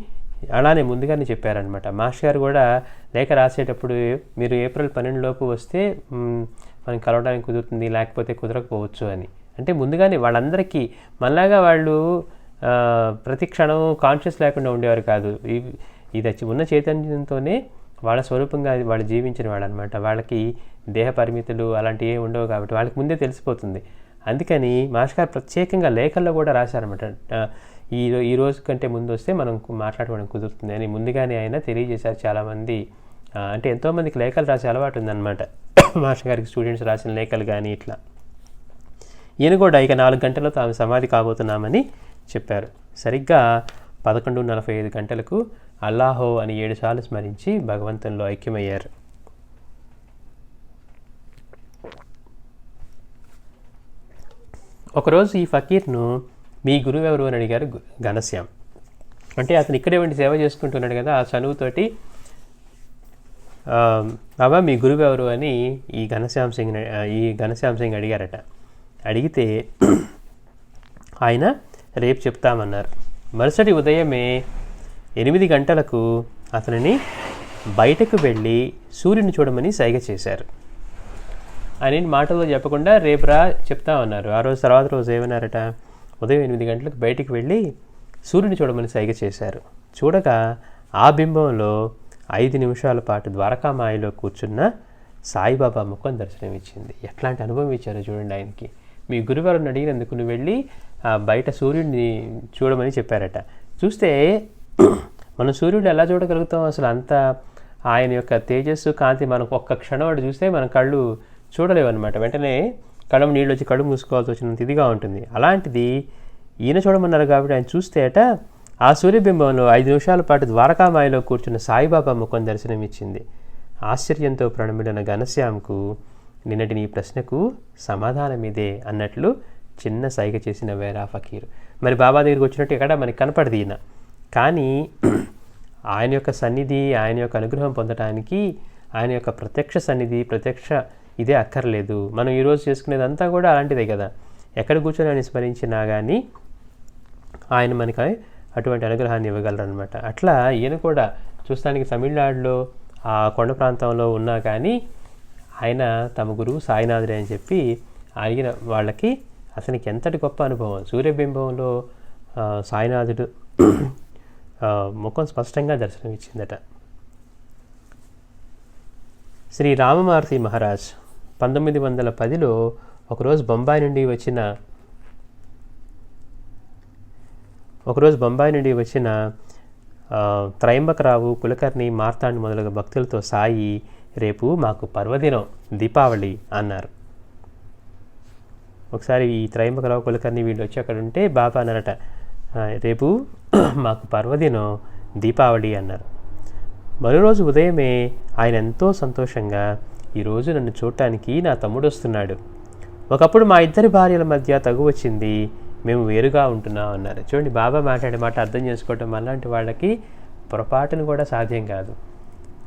అలానే ముందుగానే చెప్పారనమాట. మాస్టర్ గారు కూడా లేఖ రాసేటప్పుడు, మీరు ఏప్రిల్ 12 లోపు వస్తే మనం కలవడానికి కుదురుతుంది, లేకపోతే కుదరకపోవచ్చు అని. అంటే ముందుగానే వాళ్ళందరికీ మనలాగా వాళ్ళు ప్రతి క్షణం కాన్షియస్ లేకుండా ఉండేవారు కాదు. ఇది ఉన్న చైతన్యంతోనే వాళ్ళ స్వరూపంగా వాళ్ళు జీవించిన వాళ్ళు అనమాట. వాళ్ళకి దేహ పరిమితులు అలాంటివి ఏమి ఉండవు కాబట్టి వాళ్ళకి ముందే తెలిసిపోతుంది. అందుకని మాస్టర్ గారు ప్రత్యేకంగా లేఖల్లో కూడా రాశారనమాట, ఈ రోజు కంటే ముందు వస్తే మనం మాట్లాడుకోవడం కుదురుతుంది అని ముందుగానే ఆయన తెలియజేశారు. చాలామంది అంటే ఎంతోమందికి లేఖలు రాసే అలవాటు ఉందన్నమాట. మాస్టర్ గారికి స్టూడెంట్స్ రాసిన లేఖలు కానీ ఇట్లా. ఈయన కూడా ఇక 4 గంటల్లో తాము సమాధి కాబోతున్నామని చెప్పారు. సరిగ్గా 11:45 గంటలకు అల్లాహో అని 7 సార్లు స్మరించి భగవంతునిలో ఐక్యమయ్యారు. ఒకరోజు ఈ ఫకీర్ను, మీ గురువు ఎవరు అని అడిగారు ఘనశ్యామ్. అంటే అతను ఇక్కడే ఉండి సేవ చేసుకుంటున్నాడు కదా, ఆ చనువుతోటి బాబా మీ గురువు ఎవరు అని ఈ ఘనశ్యామ్ సింగ్ అడిగారట. అడిగితే ఆయన రేపు చెప్తామన్నారు. మరుసటి ఉదయమే 8 గంటలకు అతనిని బయటకు వెళ్ళి సూర్యుని చూడమని సైగ చేశారు. అని మాటల్లో చెప్పకుండా రేపురా చెప్తా ఉన్నారు. ఆ రోజు తర్వాత రోజు ఏమన్నారట, ఉదయం 8 గంటలకు బయటికి వెళ్ళి సూర్యుని చూడమని సైగ చేశారు. చూడగా ఆ బింబంలో 5 నిమిషాల పాటు ద్వారకామాయిలో కూర్చున్న సాయిబాబా ముఖం దర్శనమిచ్చింది. ఎట్లాంటి అనుభవం ఇచ్చారో చూడండి ఆయనకి. మీ గురువారిని అడిగినందుకు నువ్వు వెళ్ళి బయట సూర్యుడిని చూడమని చెప్పారట. చూస్తే మనం సూర్యుడు ఎలా చూడగలుగుతాం అసలు? అంత ఆయన యొక్క తేజస్సు కాంతి మనకు ఒక్క క్షణం అటు చూస్తే మన కళ్ళు చూడలేవు అనమాట. వెంటనే కళ్ళము నీళ్ళు వచ్చి కళ్ళు మూసుకోవాల్సి వచ్చినంత ఇదిగా ఉంటుంది. అలాంటిది ఈయన చూడమన్నారు కాబట్టి ఆయన చూస్తే అట ఆ సూర్యబింబంలో 5 నిమిషాల పాటు ద్వారకామాయిలో కూర్చున్న సాయిబాబా ముఖం దర్శనమిచ్చింది. ఆశ్చర్యంతో ప్రణమిడిన ఘనశ్యామ్కు నిన్నటి నీ ప్రశ్నకు సమాధానం ఇదే అన్నట్లు చిన్న సైగ చేసిన వేరా ఫకీరు. మరి బాబా దగ్గరికి వచ్చినట్టు ఎక్కడ మనకి కనపడదు ఈయన. కానీ ఆయన యొక్క సన్నిధి, ఆయన యొక్క అనుగ్రహం పొందడానికి ఆయన యొక్క ప్రత్యక్ష సన్నిధి, ప్రత్యక్ష ఇదే అక్కర్లేదు. మనం ఈరోజు చేసుకునేదంతా కూడా అలాంటిదే కదా. ఎక్కడ కూర్చొని ఆయన స్మరించినా కానీ ఆయన మనకి అటువంటి అనుగ్రహాన్ని ఇవ్వగలరనమాట. అట్లా ఈయన కూడా చూస్తానికి తమిళనాడులో ఆ కొండ ప్రాంతంలో ఉన్నా కానీ ఆయన తమ గురువు సాయినాథుడే అని చెప్పి అడిగిన వాళ్ళకి అతనికి ఎంతటి గొప్ప అనుభవం. సూర్యబింబంలో సాయినాథుడు ముఖం స్పష్టంగా దర్శనమిచ్చిందట. శ్రీ రామమారుతి మహారాజ్ 1910లో ఒకరోజు బొంబాయి నుండి వచ్చిన త్రయంబకరావు, కులకర్ణి, మార్తాండ్ మొదలగు భక్తులతో సాయి రేపు మాకు పర్వదినం, దీపావళి అన్నారు. ఒకసారి ఈ త్రయంబకరావు, కులకర్ణి వీళ్ళు వచ్చి అక్కడ ఉంటే బాబా అన్నారట, రేపు మాకు పర్వదినం, దీపావళి అన్నారు. మరో రోజు ఉదయమే ఆయన ఎంతో సంతోషంగా, ఈరోజు నన్ను చూడటానికి నా తమ్ముడు వస్తున్నాడు. ఒకప్పుడు మా ఇద్దరి భార్యల మధ్య తగు వచ్చింది, మేము వేరుగా ఉంటున్నాం అన్నారు. చూడండి, బాబా మాట్లాడే మాట అర్థం చేసుకోవటం అలాంటి వాళ్ళకి పొరపాటును కూడా సాధ్యం కాదు.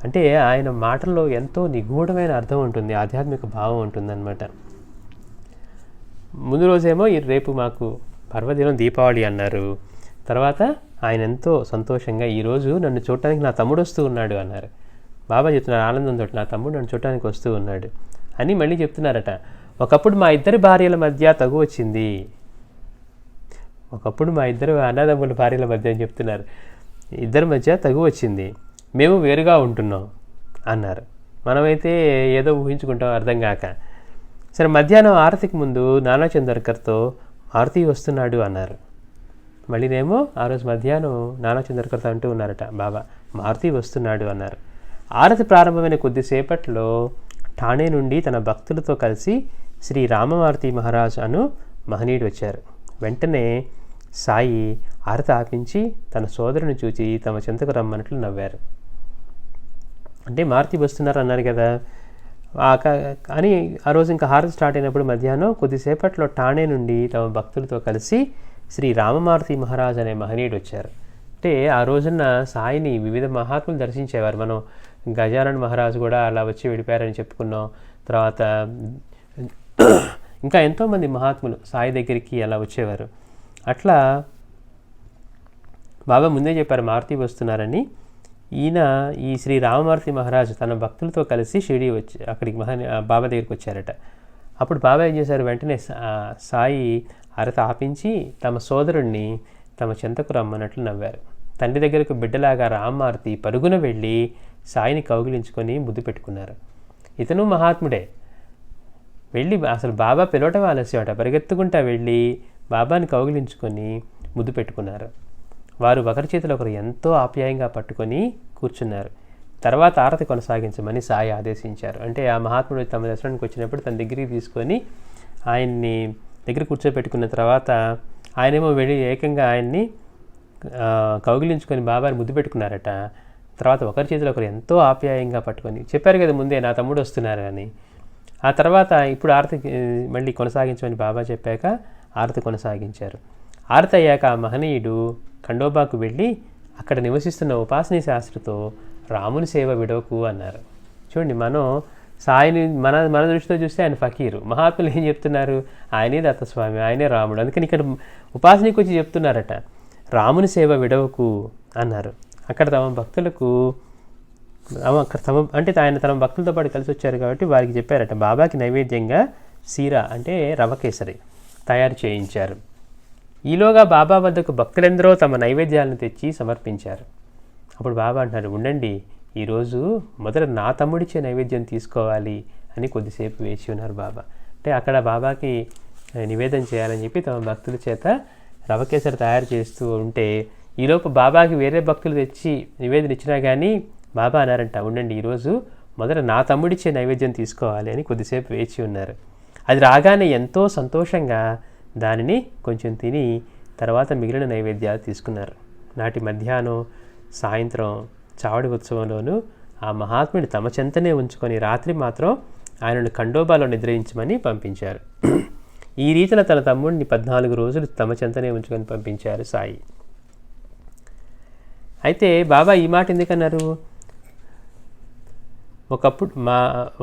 అంటే ఆయన మాటల్లో ఎంతో నిగూఢమైన అర్థం ఉంటుంది, ఆధ్యాత్మిక భావం ఉంటుందన్నమాట. ముందు రోజేమో రేపు మాకు పర్వదినం, దీపావళి అన్నారు. తర్వాత ఆయన ఎంతో సంతోషంగా, ఈరోజు నన్ను చూడటానికి నా తమ్ముడు వస్తూ ఉన్నాడు అన్నారు. బాబా చెప్తున్నారు ఆనందంతో, నా తమ్ముడు నన్ను చూడటానికి వస్తూ ఉన్నాడు అని మళ్ళీ చెప్తున్నారట. ఒకప్పుడు మా ఇద్దరి భార్యల మధ్య తగు వచ్చింది. ఒకప్పుడు మా ఇద్దరు అన్నదమ్ముల భార్యల మధ్య అని చెప్తున్నారు. ఇద్దరి మధ్య తగు వచ్చింది, మేము వేరుగా ఉంటున్నాం అన్నారు. మనమైతే ఏదో ఊహించుకుంటాం అర్థం కాక. సరే, మధ్యాహ్నం ఆరతికి ముందు నానా చందర్కర్తో ఆరతి వస్తున్నాడు అన్నారు. మళ్ళీనేమో ఆ రోజు మధ్యాహ్నం నానా చందర్కర్తో అంటూ ఉన్నారట బాబా, మారుతి వస్తున్నాడు అన్నారు. ఆరతి ప్రారంభమైన కొద్దిసేపట్లో ఠాణే నుండి తన భక్తులతో కలిసి శ్రీ రామమారుతి మహారాజ్ అను మహనీయుడు వచ్చారు. వెంటనే సాయి ఆరతి ఆపించి తన సోదరుని చూచి తమ చెంతకు రమ్మన్నట్లు నవ్వారు. అంటే మారుతి వస్తున్నారు అన్నారు కదా అని. ఆ రోజు ఇంకా హారతి స్టార్ట్ అయినప్పుడు మధ్యాహ్నం కొద్దిసేపట్లో ఠాణే నుండి తమ భక్తులతో కలిసి శ్రీ రామమారుతి మహారాజ్ అనే మహనీయుడు వచ్చారు. అంటే ఆ రోజున సాయిని వివిధ మహాత్ములు దర్శించేవారు. మనం గజానన్ మహారాజు కూడా అలా వచ్చి వెళ్ళిపోయారని చెప్పుకున్నాం. తర్వాత ఇంకా ఎంతోమంది మహాత్ములు సాయి దగ్గరికి అలా వచ్చేవారు. అట్లా బాబా ముందే చెప్పారు మారుతి వస్తున్నారని. ఈయన ఈ శ్రీ రామమారుతి మహారాజు తన భక్తులతో కలిసి షిరిడి వచ్చి అక్కడికి బాబా దగ్గరికి వచ్చారట. అప్పుడు బాబా ఏం చేశారు, వెంటనే సాయి అరత ఆపించి తమ సోదరుణ్ణి తమ చెంతకు రమ్మన్నట్లు నవ్వారు. తండ్రి దగ్గరకు బిడ్డలాగా రామమారుతి పరుగున వెళ్ళి సాయిని కౌగిలించుకొని ముద్దు పెట్టుకున్నారు. ఇతను మహాత్ముడే. వెళ్ళి అసలు బాబా పిలవటం ఆలస్యమట, పరిగెత్తుకుంటా వెళ్ళి బాబాని కౌగిలించుకొని ముద్దు పెట్టుకున్నారు. వారు ఒకరి చేతిలో ఒకరు ఎంతో ఆప్యాయంగా పట్టుకొని కూర్చున్నారు. తర్వాత ఆరతి కొనసాగించమని సాయి ఆదేశించారు. అంటే ఆ మహాత్ముడు తమ దర్శనానికి వచ్చినప్పుడు తన దగ్గరికి తీసుకొని ఆయన్ని దగ్గర కూర్చోబెట్టుకున్న తర్వాత ఆయనేమో వెళ్ళి ఏకంగా ఆయన్ని కౌగిలించుకొని బాబాని ముద్దు పెట్టుకున్నారట. తర్వాత ఒకరి చేతిలో ఒకరు ఎంతో ఆప్యాయంగా పట్టుకొని చెప్పారు కదా ముందే నా తమ్ముడు వస్తున్నారు అని. ఆ తర్వాత ఇప్పుడు ఆరతి మళ్ళీ కొనసాగించమని బాబా చెప్పాక ఆరతి కొనసాగించారు. ఆరతి అయ్యాక ఆ మహనీయుడు ఖండోబాకు వెళ్ళి అక్కడ నివసిస్తున్న ఉపాసనీ శాస్త్రితో రాముని సేవ విడవకు అన్నారు. చూడండి, మనం సాయిని మన దృష్టితో చూస్తే ఆయన ఫకీరు. మహాత్ములు ఏం చెప్తున్నారు, ఆయనే దత్తస్వామి, ఆయనే రాముడు. అందుకని ఇక్కడ ఉపాసనకి వచ్చి చెప్తున్నారట రాముని సేవ విడవకు అన్నారు. అక్కడ తమ భక్తులకు అంటే ఆయన తన భక్తులతో పాటు కలిసి వచ్చారు కాబట్టి వారికి చెప్పారట, బాబాకి నైవేద్యంగా సీరా అంటే రవ కేసరి తయారు చేయించారు. ఈలోగా బాబా వద్దకు భక్తులెందరో తమ నైవేద్యాలను తెచ్చి సమర్పించారు. అప్పుడు బాబా అంటున్నారు, ఉండండి, ఈరోజు మొదట నా తమ్ముడిచ్చే నైవేద్యం తీసుకోవాలి అని కొద్దిసేపు వేచి ఉన్నారు బాబా. అంటే అక్కడ బాబాకి నివేదన చేయాలని చెప్పి తమ భక్తుల చేత రవ కేసరి తయారు చేస్తూ ఉంటే, ఈలోపు బాబాకి వేరే భక్తులు తెచ్చి నివేదన ఇచ్చినా కానీ బాబా అన్నారంట, ఉండండి, ఈరోజు మొదట నా తమ్ముడిచ్చే నైవేద్యం తీసుకోవాలి అని కొద్దిసేపు వేచి ఉన్నారు. అది రాగానే ఎంతో సంతోషంగా దానిని కొంచెం తిని తర్వాత మిగిలిన నైవేద్యాలు తీసుకున్నారు. నాటి మధ్యాహ్నం సాయంత్రం చావడి ఉత్సవంలోనూ ఆ మహాత్ముడి తమ చెంతనే ఉంచుకొని రాత్రి మాత్రం ఆయనను ఖండోబాలో నిద్రించమని పంపించారు. ఈ రీతిన తన తమ్ముడిని 14 రోజులు తమ చెంతనే ఉంచుకొని పంపించారు సాయి. అయితే బాబా ఈ మాట ఎందుకన్నారు,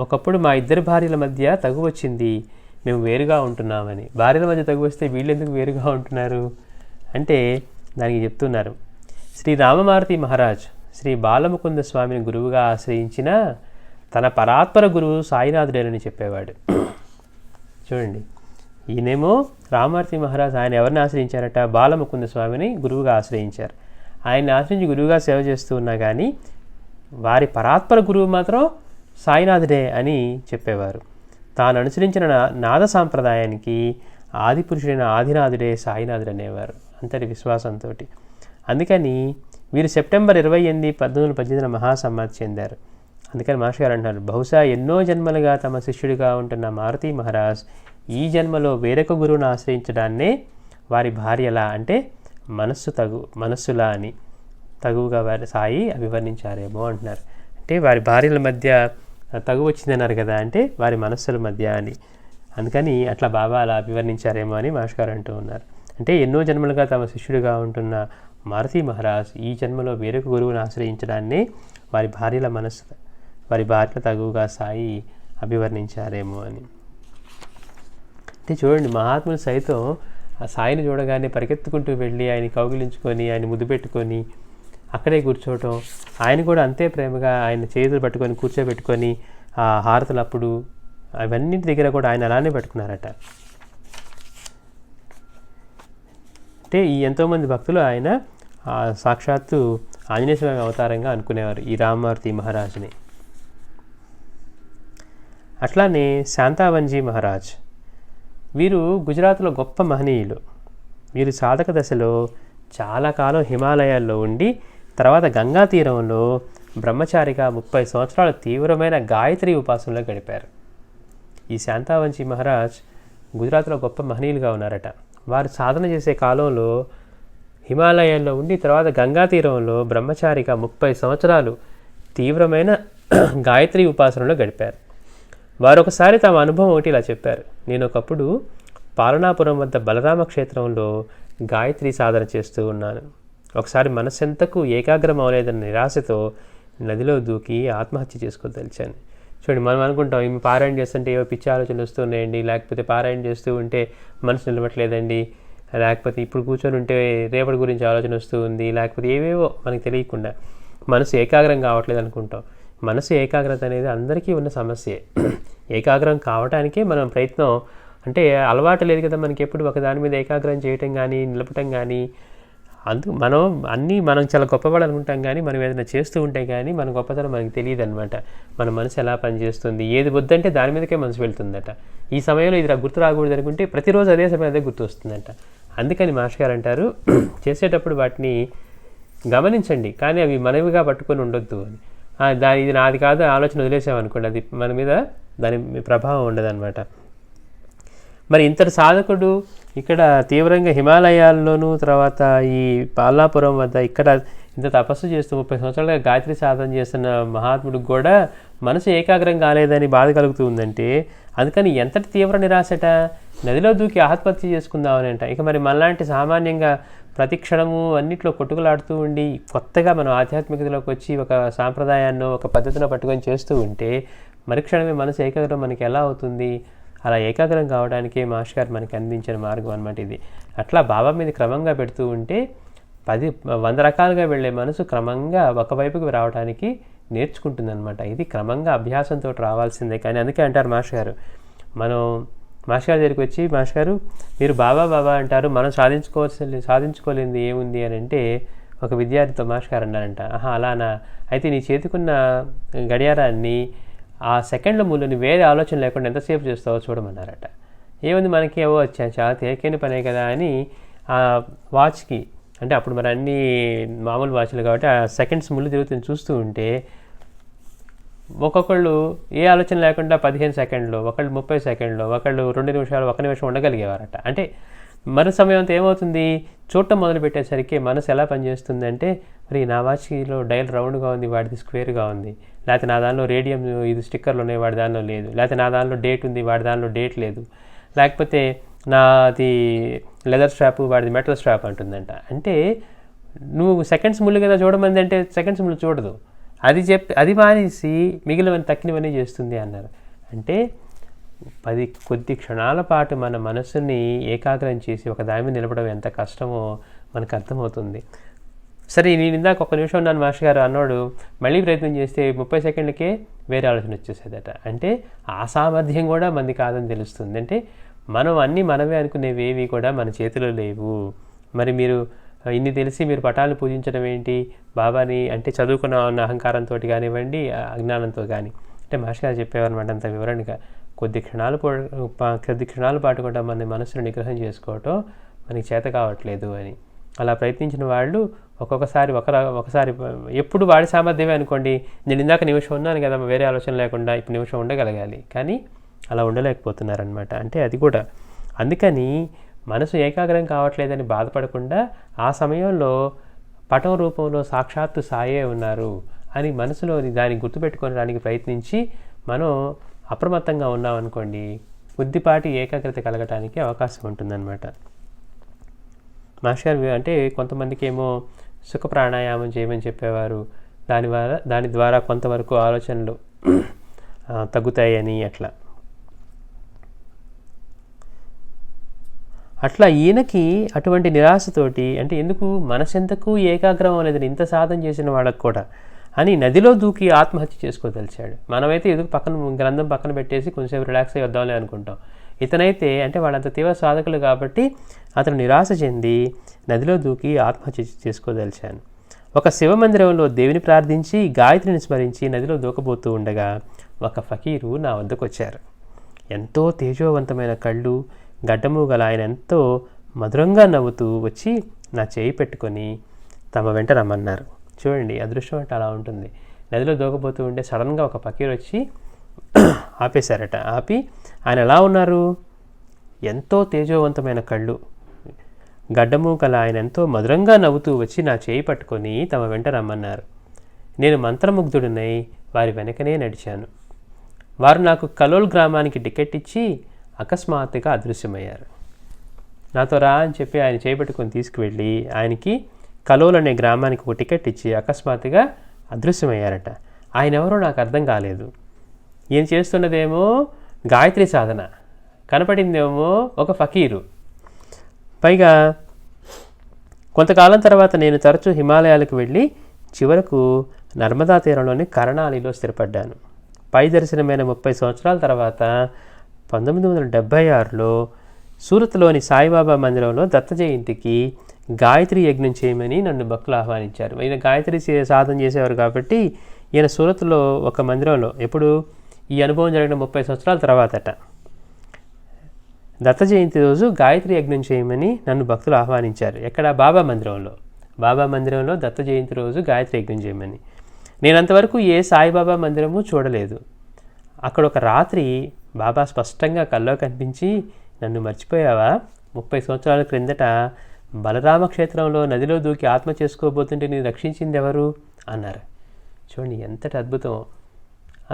ఒకప్పుడు మా ఇద్దరి భార్యల మధ్య తగు వచ్చింది, మేము వేరుగా ఉంటున్నామని. భార్యల మధ్య తగు వస్తే వీళ్ళెందుకు వేరుగా ఉంటున్నారు అంటే దానికి చెప్తున్నారు, శ్రీ రామమారుతి మహారాజ్ శ్రీ బాలముకుంద స్వామిని గురువుగా ఆశ్రయించిన తన పరాత్పర గురువు సాయినాథుడేనని చెప్పేవాడు. చూడండి, ఈయనేమో రామమారుతి మహారాజ్ ఆయన ఎవరిని ఆశ్రయించారట, బాలముకుంద స్వామిని గురువుగా ఆశ్రయించారు. ఆయన్ని ఆశ్రయించి గురువుగా సేవ చేస్తూ ఉన్నా కానీ వారి పరాత్పర గురువు మాత్రం సాయినాథుడే అని చెప్పేవారు. తాను అనుసరించిన నాద సాంప్రదాయానికి ఆదిపురుషుడైన ఆదినాథుడే సాయినాథుడు అనేవారు అంతటి విశ్వాసంతో. అందుకని వీరు సెప్టెంబర్ 28, 1918 మహాసమాధి చెందారు. అందుకని మాస్టర్ గారు అంటున్నారు, బహుశా ఎన్నో జన్మలుగా తమ శిష్యుడిగా ఉంటున్న మారుతి మహారాజ్ ఈ జన్మలో వేరొక గురువును ఆశ్రయించడాన్నే వారి భార్యలా అంటే మనస్సులా అని తగువుగా వారి సాయి అభివర్ణించారేమో అంటున్నారు. అంటే వారి భార్యల మధ్య తగు వచ్చిందన్నారు కదా, అంటే వారి మనస్సుల మధ్య అని. అందుకని అట్లా బాబా అలా అభివర్ణించారేమో అని మాస్టర్ గారు అంటూ ఉన్నారు. అంటే ఎన్నో జన్మలుగా తమ శిష్యుడిగా ఉంటున్న మారుతి మహారాజ్ ఈ జన్మలో వేరొక గురువును ఆశ్రయించడాన్ని వారి భార్యల తగువుగా సాయి అభివర్ణించారేమో అని. అంటే చూడండి, మహాత్ములు సైతం ఆ సాయిని చూడగానే పరిగెత్తుకుంటూ వెళ్ళి ఆయన కౌగిలించుకొని ఆయన ముద్దు పెట్టుకొని అక్కడే కూర్చోవటం, ఆయన కూడా అంతే ప్రేమగా ఆయన చేతులు పట్టుకొని కూర్చోబెట్టుకొని ఆ హారతులు అప్పుడు అవన్నింటి దగ్గర కూడా ఆయన అలానే పెట్టుకున్నారట. అంటే ఈ ఎంతోమంది భక్తులు ఆయన సాక్షాత్తు ఆంజనేయ స్వామి అవతారంగా అనుకునేవారు ఈ రామమారుతి మహారాజుని. అట్లానే శాంతావంజీ మహారాజ్ వీరు గుజరాత్లో గొప్ప మహనీయులు. వీరు సాధక దశలో చాలా కాలం హిమాలయాల్లో ఉండి తర్వాత గంగా తీరంలో బ్రహ్మచారిగా 30 సంవత్సరాలు తీవ్రమైన గాయత్రి ఉపాసనలో గడిపారు. ఈ శాంతావంశీ మహారాజ్ గుజరాత్లో గొప్ప మహనీయులుగా ఉన్నారట. వారు సాధన చేసే కాలంలో హిమాలయాల్లో ఉండి తర్వాత గంగా తీరంలో బ్రహ్మచారిగా 30 సంవత్సరాలు తీవ్రమైన గాయత్రి ఉపాసనలో గడిపారు. వారు ఒకసారి తమ అనుభవం ఒకటి ఇలా చెప్పారు, నేను ఒకప్పుడు పాలనాపురం వద్ద బలరామ క్షేత్రంలో గాయత్రి సాధన చేస్తూ ఉన్నాను. ఒకసారి మనసెంతకు ఏకాగ్రం అవలేదన్న నిరాశతో నదిలో దూకి ఆత్మహత్య చేసుకోదలిచాను. చూడండి, మనం అనుకుంటాం ఇవి పారాయణ చేస్తుంటే ఏవో పిచ్చి ఆలోచనలు వస్తున్నాయండి, లేకపోతే పారాయణ చేస్తూ ఉంటే మనసు నిలబట్లేదండి, లేకపోతే ఇప్పుడు కూర్చొని ఉంటే రేపటి గురించి ఆలోచన వస్తూ ఉంది, లేకపోతే ఏవేవో మనకు తెలియకుండా మనసు ఏకాగ్రం కావట్లేదు అనుకుంటాం. మనసు ఏకాగ్రత అనేది అందరికీ ఉన్న సమస్యే. ఏకాగ్రం కావడానికే మనం ప్రయత్నం, అంటే అలవాటు లేదు కదా మనకి ఎప్పుడు ఒక దాని మీద ఏకాగ్రం చేయటం కానీ నిలపటం కానీ. అందుకు మనం చాలా గొప్పవాడు అనుకుంటాం కానీ మనం ఏదైనా చేస్తూ ఉంటే కానీ మన గొప్పతనం మనకి తెలియదు అనమాట. మన మనసు ఎలా పనిచేస్తుంది, ఏది వద్దంటే దాని మీదకే మనసు వెళ్తుందట. ఈ సమయంలో ఇది గుర్తు రాకూడదు అనుకుంటే ప్రతిరోజు అదే సమయం అదే గుర్తు వస్తుందట. అందుకని మాస్టర్ గారు అంటారు, చేసేటప్పుడు వాటిని గమనించండి కానీ అవి మనవిగా పట్టుకొని ఉండొద్దు అని. ఇది నాది కాదు ఆలోచన వదిలేసామనుకోండి, అది మన మీద దాని ప్రభావం ఉండదన్నమాట. మరి ఇంతటి సాధకుడు ఇక్కడ తీవ్రంగా హిమాలయాల్లోనూ తర్వాత ఈ పాల్నాపురం వద్ద ఇక్కడ ఇంత తపస్సు చేస్తూ 30 సంవత్సరాలుగా గాయత్రి సాధన చేస్తున్న మహాత్ముడికి కూడా మనసు ఏకాగ్రం కాలేదని బాధ కలుగుతూ ఉందంటే అందుకని ఎంతటి తీవ్ర నిరాశట, నదిలో దూకి ఆత్మహత్య చేసుకుందామని అంట. ఇక మరి మనలాంటి సామాన్యంగా ప్రతి క్షణము అన్నిట్లో కొట్టుకులాడుతూ ఉండి కొత్తగా మనం ఆధ్యాత్మికతలోకి వచ్చి ఒక సాంప్రదాయాన్ని ఒక పద్ధతిలో పట్టుకొని చేస్తూ ఉంటే మరుక్షణమే మనసు ఏకాగ్రం మనకి ఎలా అవుతుంది? అలా ఏకాగ్రం కావడానికే మాస్టర్ గారు మనకి అందించిన మార్గం అనమాట ఇది. అట్లా బాబా మీద క్రమంగా పెడుతూ ఉంటే 100 రకాలుగా వెళ్ళే మనసు క్రమంగా ఒకవైపుకి రావడానికి నేర్చుకుంటుందన్నమాట. ఇది క్రమంగా అభ్యాసంతో రావాల్సిందే. కానీ అందుకే అంటారు మాస్టర్ గారు, మనం మాస్టర్ గారి దగ్గరికి వచ్చి, మాస్టర్ గారు మీరు బాబా బాబా అంటారు, మనం సాధించుకోలేనిది ఏముంది అని అంటే, ఒక విద్యార్థితో మాస్టర్ గారు అన్నారంట, అలానా, అయితే నీ చేతికున్న గడియారాన్ని ఆ సెకండ్ల మూలని వేరే ఆలోచన లేకుండా ఎంతసేపు చేస్తావో చూడమన్నారట. ఏముంది మనకి ఏవో వచ్చాను, చాలా తేలికైన పనే కదా అని ఆ వాచ్కి, అంటే అప్పుడు మరి అన్నీ మామూలు వాచ్లు కాబట్టి ఆ సెకండ్స్ ముళ్ళు తిరుగుతుంది చూస్తూ ఉంటే, ఒక్కొక్కళ్ళు ఏ ఆలోచన లేకుండా 15 సెకండ్లు, ఒకళ్ళు 30 సెకండ్లు, ఒకళ్ళు 2 నిమిషాలు, 1 నిమిషం ఉండగలిగేవారట. అంటే మరు సమయం అంతా ఏమవుతుంది, చూడటం మొదలు పెట్టేసరికి మనసు ఎలా పనిచేస్తుంది అంటే, మరి నా వాచ్లో డైల్ రౌండ్గా ఉంది, వాడిది స్క్వేర్గా ఉంది, లేకపోతే నా దానిలో రేడియం ఇది స్టిక్కర్లు ఉన్నాయి, వాడి దానిలో లేదు, లేకపోతే నా దానిలో డేట్ ఉంది, వాడి దానిలో డేట్ లేదు, లేకపోతే నాది లెదర్ స్ట్రాప్, వాడిది మెటల్ స్ట్రాప్ అంటుందంట. అంటే నువ్వు సెకండ్స్ ముళ్ళు కదా చూడమంది అంటే సెకండ్స్ ముళ్ళు చూడదు, అది మానేసి మిగిలిన తక్కినవన్నీ చేస్తుంది అన్నారు. అంటే కొద్ది క్షణాల పాటు మన మనసుని ఏకాగ్రం చేసి ఒక దాని మీద నిలబడడం ఎంత కష్టమో మనకు అర్థమవుతుంది. సరే, నేను ఇందాక 1 నిమిషం ఉన్నాను మాస్టర్ గారు అన్నాడు, మళ్ళీ ప్రయత్నం చేస్తే 30 సెకండ్లకే వేరే ఆలోచన వచ్చేసేదట. అంటే ఆ సామర్థ్యం కూడా మంది కాదని తెలుస్తుంది. అంటే మనం అన్నీ మనమే అనుకునేవేవి కూడా మన చేతిలో లేవు. మరి మీరు ఇన్ని తెలిసి మీరు పటాలను పూజించడం ఏంటి బాబాని అంటే, చదువుకున్న అహంకారంతో కానివ్వండి, అజ్ఞానంతో కానీ. అంటే మాస్టర్ గారు చెప్పేవారన్నమాట అంత వివరణగా, కొద్ది క్షణాల పాటు కూడా మన మనసును నిగ్రహం చేసుకోవటం మనకి చేత కావట్లేదు అని. అలా ప్రయత్నించిన వాళ్ళు ఒకసారి ఎప్పుడు వాడి సామర్థ్యమే అనుకోండి, నేను ఇందాక నిమిషం ఉన్నాను కదా వేరే ఆలోచన లేకుండా, ఇప్పుడు నిమిషం ఉండగలగాలి, కానీ అలా ఉండలేకపోతున్నారనమాట. అంటే అది కూడా అందుకని మనసు ఏకాగ్రం కావట్లేదని బాధపడకుండా, ఆ సమయంలో పటం రూపంలో సాక్షాత్తు సాయే ఉన్నారు అని మనసులోని దాన్ని గుర్తుపెట్టుకోవడానికి ప్రయత్నించి మనం అప్రమత్తంగా ఉన్నామనుకోండి, కొద్దిపాటి ఏకాగ్రత కలగటానికి అవకాశం ఉంటుందన్నమాట. మాస్టర్ గారు అంటే కొంతమందికి ఏమో సుఖ ప్రాణాయామం చేయమని చెప్పేవారు, దాని ద్వారా కొంతవరకు ఆలోచనలు తగ్గుతాయని. అట్లా ఈయనకి అటువంటి నిరాశతోటి, అంటే ఎందుకు మనసెంతకు ఏకాగ్రం అనేది ఇంత సాధన చేసిన వాళ్ళకు కూడా అని నదిలో దూకి ఆత్మహత్య చేసుకోదలిచాడు. మనమైతే ఎందుకు గ్రంథం పక్కన పెట్టేసి కొంచెంసేపు రిలాక్స్ అయ్యి వద్దామని అనుకుంటాం. ఇతనైతే అంటే వాళ్ళంత తీవ్ర సాధకులు కాబట్టి అతను నిరాశ చెంది నదిలో దూకి ఆత్మహత్య చేసుకోదలిచాను. ఒక శివమందిరంలో దేవుని ప్రార్థించి గాయత్రిని స్మరించి నదిలో దూకబోతూ ఉండగా ఒక ఫకీరు నా వద్దకు వచ్చారు. ఎంతో తేజోవంతమైన కళ్ళు, గడ్డము గల ఆయన ఎంతో మధురంగా నవ్వుతూ వచ్చి నా చేయి పెట్టుకొని తమ వెంట రమ్మన్నారు. చూడండి, అదృష్టం అంటే అలా ఉంటుంది. నదిలో దూకబోతూ ఉంటే సడన్గా ఒక ఫకీర్ వచ్చి ఆపేశారట. ఆపి ఆయన ఎలా ఉన్నారు, ఎంతో తేజోవంతమైన కళ్ళు, గడ్డము గల ఆయన ఎంతో మధురంగా నవ్వుతూ వచ్చి నా చేయి పట్టుకొని తమ వెంట రమ్మన్నారు. నేను మంత్రముగ్ధుడినై వారి వెనకనే నడిచాను. వారు నాకు కలోల్ గ్రామానికి టికెట్ ఇచ్చి అకస్మాత్తుగా అదృశ్యమయ్యారు. నాతో రా అని చెప్పి ఆయన చేపట్టుకొని తీసుకువెళ్ళి ఆయనకి కలోల్ అనే గ్రామానికి ఒక టికెట్ ఇచ్చి అకస్మాత్తుగా అదృశ్యమయ్యారట. ఆయన ఎవరో నాకు అర్థం కాలేదు. ఈయన చేస్తున్నదేమో గాయత్రి సాధన, కనపడిందేమో ఒక ఫకీరు. పైగా కొంతకాలం తర్వాత నేను తరచూ హిమాలయాలకు వెళ్ళి చివరకు నర్మదా తీరంలోని కరణాలిలో స్థిరపడ్డాను. పై దర్శనమైన 30 సంవత్సరాల తర్వాత 1976లో సూరత్లోని సాయిబాబా మందిరంలో దత్త జయంతికి గాయత్రి యజ్ఞం చేయమని నన్ను భక్తులు ఆహ్వానించారు. ఈయన గాయత్రి సాధన చేసేవారు కాబట్టి ఈయన సూరత్లో ఒక మందిరంలో, ఎప్పుడు ఈ అనుభవం జరిగిన 30 సంవత్సరాల తర్వాతట, దత్త జయంతి రోజు గాయత్రి యజ్ఞం చేయమని నన్ను భక్తులు ఆహ్వానించారు. ఎక్కడ? బాబా మందిరంలో దత్త జయంతి రోజు గాయత్రి యజ్ఞం చేయమని. నేను అంతవరకు ఏ సాయిబాబా మందిరము చూడలేదు. అక్కడ ఒక రాత్రి బాబా స్పష్టంగా కల్లో కనిపించి, నన్ను మర్చిపోయావా? 30 సంవత్సరాల క్రిందట బలరామ క్షేత్రంలో నదిలో దూకి ఆత్మ చేసుకోబోతుంటే నేను రక్షించింది ఎవరు అన్నారు. చూడండి ఎంతటి అద్భుతం.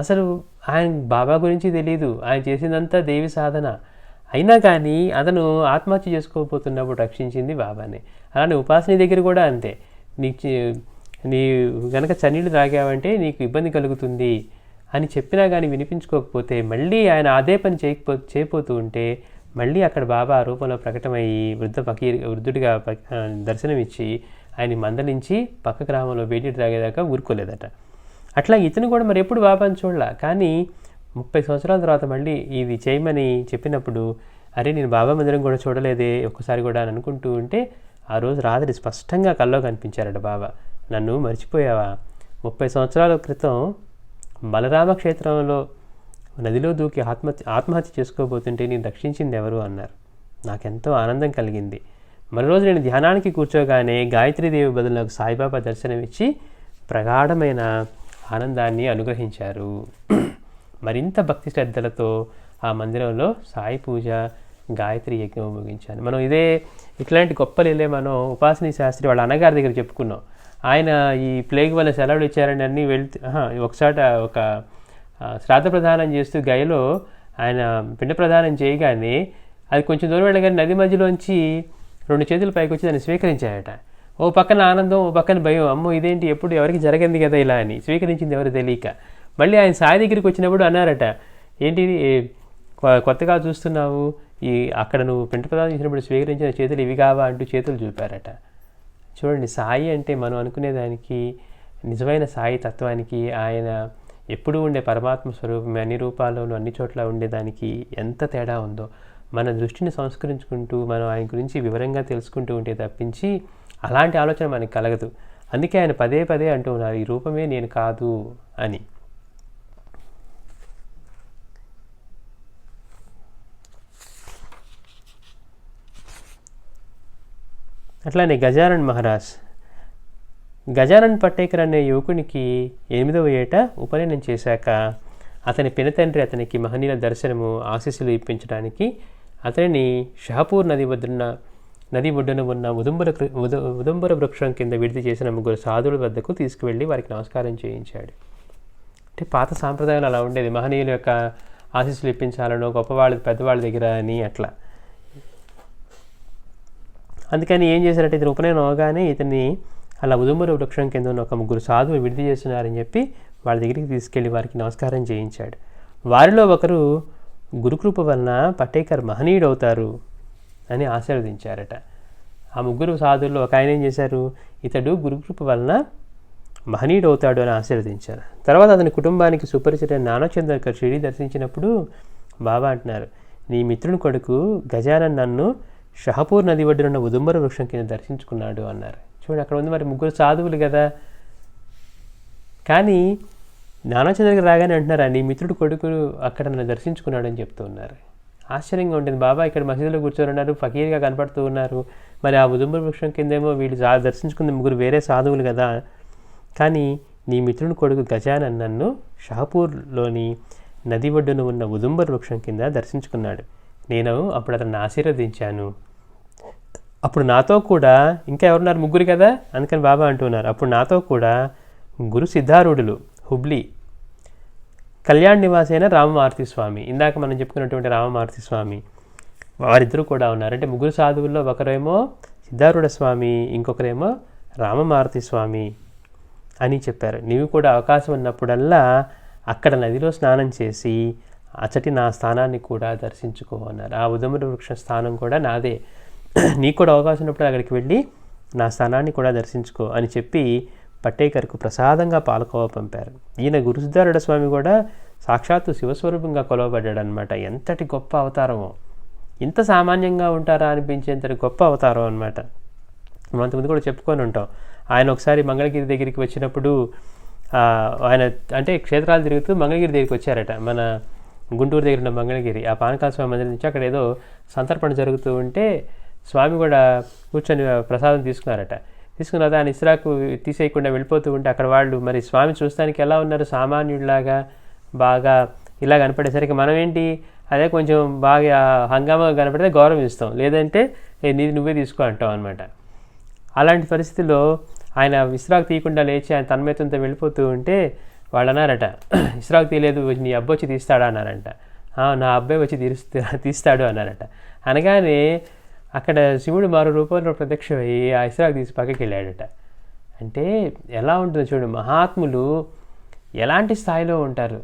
అసలు ఆయన బాబా గురించి తెలియదు, ఆయన చేసిందంతా దేవి సాధన. అయినా కానీ అతను ఆత్మహత్య చేసుకోబోతున్నప్పుడు రక్షించింది బాబానే. అలానే ఉపాసని దగ్గర కూడా అంతే. నీ కనుక చన్నీళ్ళు తాగావంటే నీకు ఇబ్బంది కలుగుతుంది అని చెప్పినా కానీ వినిపించుకోకపోతే మళ్ళీ ఆయన అదే పని చేయపోతూ ఉంటే మళ్ళీ అక్కడ బాబా రూపంలో ప్రకటమయ్యి వృద్ధుడిగా దర్శనమిచ్చి ఆయన మందలించి పక్క గ్రామంలో వేడి తాగేదాకా ఊరుకోలేదట. అట్లా ఇతను కూడా మరి ఎప్పుడు బాబాని చూడలా. కానీ 30 సంవత్సరాల తర్వాత మళ్ళీ ఇది చేయమని చెప్పినప్పుడు, అరే నేను బాబా మందిరం కూడా చూడలేదే ఒక్కసారి కూడా అని అనుకుంటూ ఉంటే, ఆ రోజు రాత్రి స్పష్టంగా కల్లో కనిపించారట బాబా. నన్ను మర్చిపోయావా? 30 సంవత్సరాల క్రితం బలరామ క్షేత్రంలో నదిలో దూకి ఆత్మహత్య చేసుకోబోతుంటే నేను రక్షించింది ఎవరు అన్నారు. నాకెంతో ఆనందం కలిగింది. మరో రోజు నేను ధ్యానానికి కూర్చోగానే గాయత్రీదేవి బదులు నాకు సాయిబాబా దర్శనమిచ్చి ప్రగాఢమైన ఆనందాన్ని అనుగ్రహించారు. మరింత భక్తి శ్రద్ధలతో ఆ మందిరంలో సాయి పూజ, గాయత్రి యజ్ఞం ముగించాను. మనం ఇట్లాంటి గొప్పలు మనం ఉపాసనీ శాస్త్రి వాళ్ళ అన్నగారి దగ్గర చెప్పుకున్నాం. ఆయన ఈ ప్లేగ్ వల్ల సెలవులు ఇచ్చారని అన్నీ ఒకసారి ఒక శ్రాద్ధ ప్రదానం చేస్తూ గయలో ఆయన పిండ ప్రదానం చేయగానే అది కొంచెం దూరం వెళ్ళగానే నది మధ్యలోంచి 2 చేతులు పైకి వచ్చి దాన్ని స్వీకరించాయట. ఓ పక్కన ఆనందం, ఓ పక్కన భయం. అమ్మో ఇదేంటి, ఎప్పుడు ఎవరికి జరగంది కదా ఇలా అని. స్వీకరించింది ఎవరు తెలియక. మళ్ళీ ఆయన సాయి దగ్గరికి వచ్చినప్పుడు అన్నారట, ఏంటి కొత్తగా చూస్తున్నావు, అక్కడ నువ్వు పిండ ప్రదానం చేసినప్పుడు స్వీకరించిన చేతులు ఇవి కావా అంటూ చేతులు చూపారట. చూడండి, సాయి అంటే మనం అనుకునేదానికి, నిజమైన సాయి తత్వానికి, ఆయన ఎప్పుడూ ఉండే పరమాత్మ స్వరూపం అన్ని రూపాల్లోనూ అన్ని చోట్ల ఉండేదానికి ఎంత తేడా ఉందో మన దృష్టిని సంస్కరించుకుంటూ మనం ఆయన గురించి వివరంగా తెలుసుకుంటూ ఉంటే తప్పించి అలాంటి ఆలోచన మనకు కలగదు. అందుకే ఆయన పదే పదే అంటూ ఉన్నారు, ఈ రూపమే నేను కాదు అని. అట్లానే గజానన్ మహారాజ్, గజానన్ పట్టేకర్ అనే యువకునికి 8వ ఏట ఉపనయనం చేశాక అతని పినతండ్రి అతనికి మహనీయుల దర్శనము, ఆశీస్సులు ఇప్పించడానికి అతనిని షహపూర్ నది ఒడ్డున ఉన్న ఉదంబర వృక్షం కింద విడిది చేసిన 3 సాధువుల వద్దకు తీసుకువెళ్ళి వారికి నమస్కారం చేయించాడు. అంటే పాత సాంప్రదాయాలు అలా ఉండేది, మహనీయుల యొక్క ఆశీస్సులు ఇప్పించాలనో గొప్పవాళ్ళ పెద్దవాళ్ళ దగ్గర అని అట్లా. అందుకని ఏం చేశారంటే, ఇతను ఉపనయనం అవగానే ఇతన్ని అలా ఉదంబర వృక్షం కింద ఉన్న ఒక 3 సాధువులు విడిది చేస్తున్నారని చెప్పి వాళ్ళ దగ్గరికి తీసుకెళ్ళి వారికి నమస్కారం చేయించాడు. వారిలో ఒకరు గురుకృప వలన పట్టేకర్ మహనీయుడు అవుతారు అని ఆశీర్వదించారట. ఆ 3 సాధువుల్లో ఒక ఆయన ఏం చేశారు, ఇతడు గురుకృప వలన మహనీయుడు అవుతాడు అని ఆశీర్వదించారు. తర్వాత అతని కుటుంబానికి సుపరిచిత నానచంద్రకర్ షిరిడి దర్శించినప్పుడు బాబా అంటున్నారు, నీ మిత్రుని కొడుకు గజానన్ నన్ను షహపూర్ నది ఒడ్డున ఉదంబర వృక్షం కింద దర్శించుకున్నాడు అన్నారు. చూడండి, అక్కడ ఉంది మరి 3 సాధువులు కదా. కానీ నానాచంద్రకి రాగానే అంటున్నారా, నీ మిత్రుడు కొడుకు అక్కడ నన్ను దర్శించుకున్నాడు అని చెప్తూ ఉన్నారు. ఆశ్చర్యంగా ఉంటుంది. బాబా ఇక్కడ మసీదులో కూర్చోనున్నారు, ఫకీర్గా కనపడుతూ ఉన్నారు. మరి ఆ ఉదంబర వృక్షం కిందేమో వీళ్ళు దర్శించుకున్న 3 వేరే సాధువులు కదా. కానీ నీ మిత్రుని కొడుకు గజానన్ నన్ను షహపూర్లోని నది ఒడ్డున ఉన్న ఉదంబర వృక్షం కింద దర్శించుకున్నాడు. నేను అప్పుడు అతన్ని ఆశీర్వదించాను. అప్పుడు నాతో కూడా ఇంకా ఎవరున్నారు, 3 కదా, అందుకని బాబా అంటున్నారు, అప్పుడు నాతో కూడా గురు సిద్ధారూఢులు హుబ్లీ, కళ్యాణ్ నివాస్ అయిన రామమారుతి స్వామి, ఇందాక మనం చెప్పుకున్నటువంటి రామమారుతి స్వామి, వారిద్దరూ కూడా ఉన్నారు. అంటే 3 సాధువుల్లో ఒకరేమో సిద్ధారూఢ స్వామి, ఇంకొకరేమో రామమారుతి స్వామి అని చెప్పారు. నీవు కూడా అవకాశం ఉన్నప్పుడల్లా అక్కడ నదిలో స్నానం చేసి అచ్చటి నా స్థానాన్ని కూడా దర్శించుకో అన్నారు. ఆ ఉదంబర వృక్ష స్థానం కూడా నాదే, నీకు కూడా అవకాశం ఉన్నప్పుడు అక్కడికి వెళ్ళి నా స్థానాన్ని కూడా దర్శించుకో అని చెప్పి పట్టేకర్కు ప్రసాదంగా పాలకోవ పంపారు. ఈయన గురుసిద్ధారూఢ స్వామి కూడా సాక్షాత్తు శివస్వరూపంగా కొలవబడ్డాడు అనమాట. ఎంతటి గొప్ప అవతారమో, ఇంత సామాన్యంగా ఉంటారా అనిపించేంతటి గొప్ప అవతారం అనమాట. మనం అంతకుముందు కూడా చెప్పుకొని ఉంటాం. ఆయన ఒకసారి మంగళగిరి దగ్గరికి వచ్చినప్పుడు ఆయన అంటే క్షేత్రాలు తిరుగుతూ మంగళగిరి దగ్గరికి వచ్చారట. మన గుంటూరు దగ్గర ఉన్న మంగళగిరి, ఆ పానకాల స్వామి మందిరం నుంచి అక్కడ ఏదో సంతర్పణ జరుగుతూ ఉంటే స్వామి కూడా కూర్చొని ప్రసాదం తీసుకున్నారట. తీసుకున్న తర్వాత ఆయన ఇస్రాకు తీసేయకుండా వెళ్ళిపోతూ ఉంటే అక్కడ వాళ్ళు మరి స్వామి చూస్తానికి ఎలా ఉన్నారు, సామాన్యుడిలాగా బాగా ఇలా కనపడేసరికి మనం ఏంటి అదే కొంచెం బాగా హంగామాగా కనపడితే గౌరవం ఇస్తాం, లేదంటే నీది నువ్వే తీసుకో అంటాం అనమాట. అలాంటి పరిస్థితుల్లో ఆయన ఇస్రాకు తీయకుండా లేచి ఆయన తన్మయత్వంతో వెళ్ళిపోతూ ఉంటే వాళ్ళు అన్నారట, ఇస్రాకు తీయలేదు, నీ అబ్బాయి వచ్చి తీస్తాడా అన్నారంట. నా అబ్బాయి వచ్చి తీస్తాడు అన్నారట. అనగానే అక్కడ శివుడు మరో రూపంలో ప్రత్యక్షమయ్యి ఆ ఇస్రాకు తీసి పక్కకి వెళ్ళాడట. అంటే ఎలా ఉంటుందో చూడు, మహాత్ములు ఎలాంటి స్థాయిలో ఉంటారు.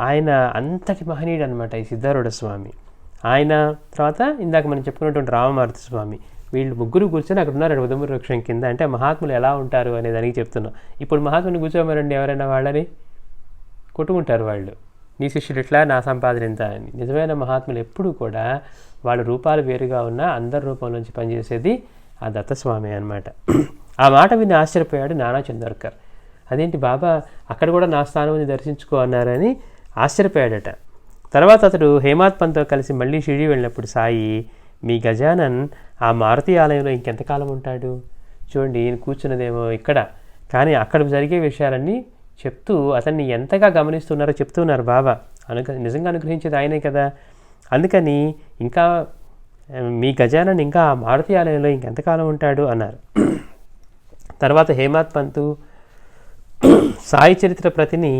ఆయన అంతటి మహనీయుడు అనమాట ఈ సిద్ధారూఢ స్వామి. ఆయన తర్వాత ఇందాక మనం చెప్పుకున్నటువంటి రామమారుతి స్వామి, వీళ్ళు ముగ్గురు కూర్చొని అక్కడ ఉన్నారు ఉదమ వృక్షం కింద. అంటే మహాత్ములు ఎలా ఉంటారు అనే దానికి చెప్తున్నాం. ఇప్పుడు మహాత్ముని కూర్చోమరండి ఎవరైనా వాళ్ళని కొట్టుకుంటారు వాళ్ళు, నీ శిష్యుడు ఇట్లా నా సంపాదన ఎంత అని. నిజమైన మహాత్ములు ఎప్పుడూ కూడా వాళ్ళ రూపాలు వేరుగా ఉన్నా అందరి రూపంలోంచి పనిచేసేది ఆ దత్తస్వామి అనమాట. ఆ మాట విని ఆశ్చర్యపోయాడు నానా చందోర్కర్. అదేంటి బాబా అక్కడ కూడా నా స్థానం దర్శించుకో అన్నారని ఆశ్చర్యపోయాడట. తర్వాత అతడు హేమాత్ పంత్తో కలిసి మళ్ళీ షిరిడి వెళ్ళినప్పుడు సాయి, మీ గజానన్ ఆ మారుతి ఆలయంలో ఇంకెంతకాలం ఉంటాడు చూడండి, ఈయన కూర్చున్నదేమో ఇక్కడ, కానీ అక్కడ జరిగే విషయాలన్నీ చెప్తూ అతన్ని ఎంతగా గమనిస్తున్నారో చెప్తున్నారు బాబా. నిజంగా అనుగ్రహించేది ఆయనే కదా. అందుకని ఇంకా మీ గజానన్ ఇంకా ఆ మారుతి ఆలయంలో ఇంకెంతకాలం ఉంటాడు అన్నారు. తర్వాత హేమాత్ పంతు సాయి చరిత్ర ప్రతిని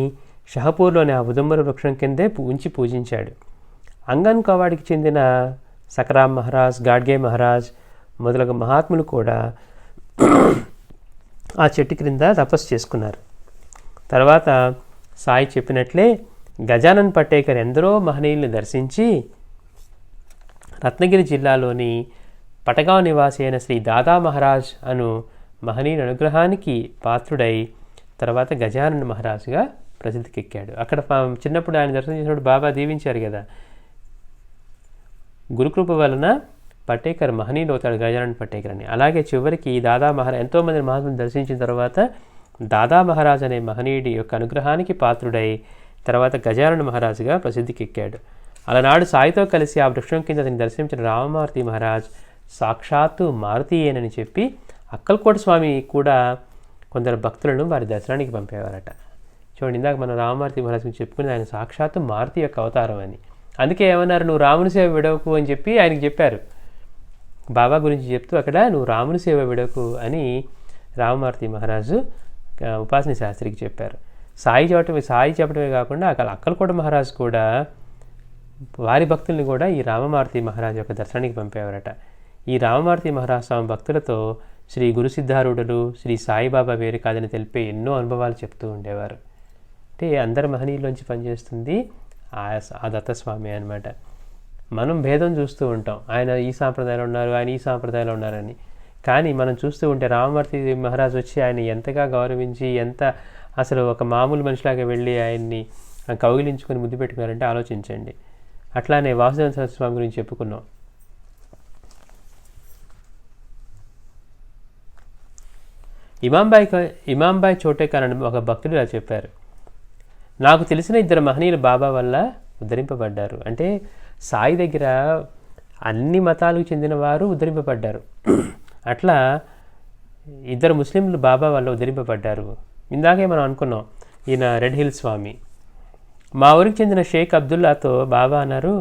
షహపూర్లోని ఆ ఉదంబర వృక్షం కిందే ఉంచి పూజించాడు. అంగన్ కవాడికి చెందిన సకరామ్ మహారాజ్, గాడ్గే మహారాజ్ మొదలగు మహాత్ములు కూడా ఆ చెట్టు క్రింద తపస్సు చేసుకున్నారు. తర్వాత సాయి చెప్పినట్లే గజానన్ పట్టేకర్ ఎందరో మహనీయుల్ని దర్శించి రత్నగిరి జిల్లాలోని పటగావ్ నివాసి అయిన శ్రీ దాదా మహారాజ్ అను మహనీయుని అనుగ్రహానికి పాత్రుడై తర్వాత గజానన్ మహారాజుగా ప్రసిద్ధికెక్కాడు. అక్కడ చిన్నప్పుడు ఆయన దర్శనం చేసినప్పుడు బాబా దీవించారు కదా, గురుకృప వలన పట్టేకర్ మహనీయులు అవుతాడు గజానన్ పట్టేకర్ అని. అలాగే చివరికి దాదా మహారాజ్ ఎంతోమంది మహాత్ములను దర్శించిన తర్వాత దాదా మహారాజ్ అనే మహనీయుడి యొక్క అనుగ్రహానికి పాత్రుడై తర్వాత గజానన్ మహారాజుగా ప్రసిద్ధికెక్కాడు. అలనాడు సాయితో కలిసి ఆ వృక్షం కింద అతన్ని దర్శించిన రామమారుతి మహారాజ్ సాక్షాత్తు మారుతీయేనని చెప్పి అక్కల్కోట స్వామి కూడా కొందరు భక్తులను వారి దర్శనానికి పంపేవారట. చూడండి, ఇందాక మనం రామమారుతి మహారాజ్ గురించి చెప్పుకుని ఆయన సాక్షాత్తు మారుతి యొక్క అవతారం అని. అందుకే ఏమన్నారు, నువ్వు రాముని సేవ విడవకు అని చెప్పి ఆయనకి చెప్పారు. బాబా గురించి చెప్తూ అక్కడ నువ్వు రాముని సేవ విడవకు అని రామమారుతి మహారాజు ఉపాసని శాస్త్రికి చెప్పారు. సాయి చెప్పడమే కాకుండా అక్కడ అక్కల్కోట మహారాజు కూడా వారి భక్తుల్ని కూడా ఈ రామమారుతి మహారాజు యొక్క దర్శనానికి పంపేవారట. ఈ రామమారుతి మహారాజు స్వామి భక్తులతో శ్రీ గురు సిద్ధారూఢులు, శ్రీ సాయిబాబా వేరు కాదని తెలిపే ఎన్నో అనుభవాలు చెప్తూ ఉండేవారు. అంటే అందరి మహనీయుల్లోంచి పనిచేస్తుంది ఆ దత్తస్వామి అనమాట. మనం భేదం చూస్తూ ఉంటాం, ఆయన ఈ సాంప్రదాయంలో ఉన్నారు, ఆయన ఈ సాంప్రదాయంలో ఉన్నారని. కానీ మనం చూస్తూ ఉంటే రామమూర్తి మహారాజు వచ్చి ఆయన ఎంతగా గౌరవించి, ఎంత అసలు ఒక మామూలు మనిషిలాగా వెళ్ళి ఆయన్ని కౌగిలించుకొని ముద్దు పెట్టుకున్నారంటే ఆలోచించండి. అట్లానే వాసుదేవ సరస్వతి స్వామి గురించి చెప్పుకున్నాం. ఇమాంబాయ్ చోటేకర్ అని ఒక భక్తుడు ఇలా చెప్పారు, నాకు తెలిసిన 2 మహనీయులు బాబా వల్ల ఉద్ధరింపబడ్డారు. అంటే సాయి దగ్గర అన్ని మతాలకు చెందిన వారు ఉద్ధరింపబడ్డారు. అట్లా 2 ముస్లింలు బాబా వల్ల ఉద్ధరింపబడ్డారు. ఇందాకే మనం అనుకున్నాం, ఈయన రెడ్ హిల్ స్వామి. మా ఊరికి చెందిన షేక్ అబ్దుల్లాతో బాబా అన్నారు,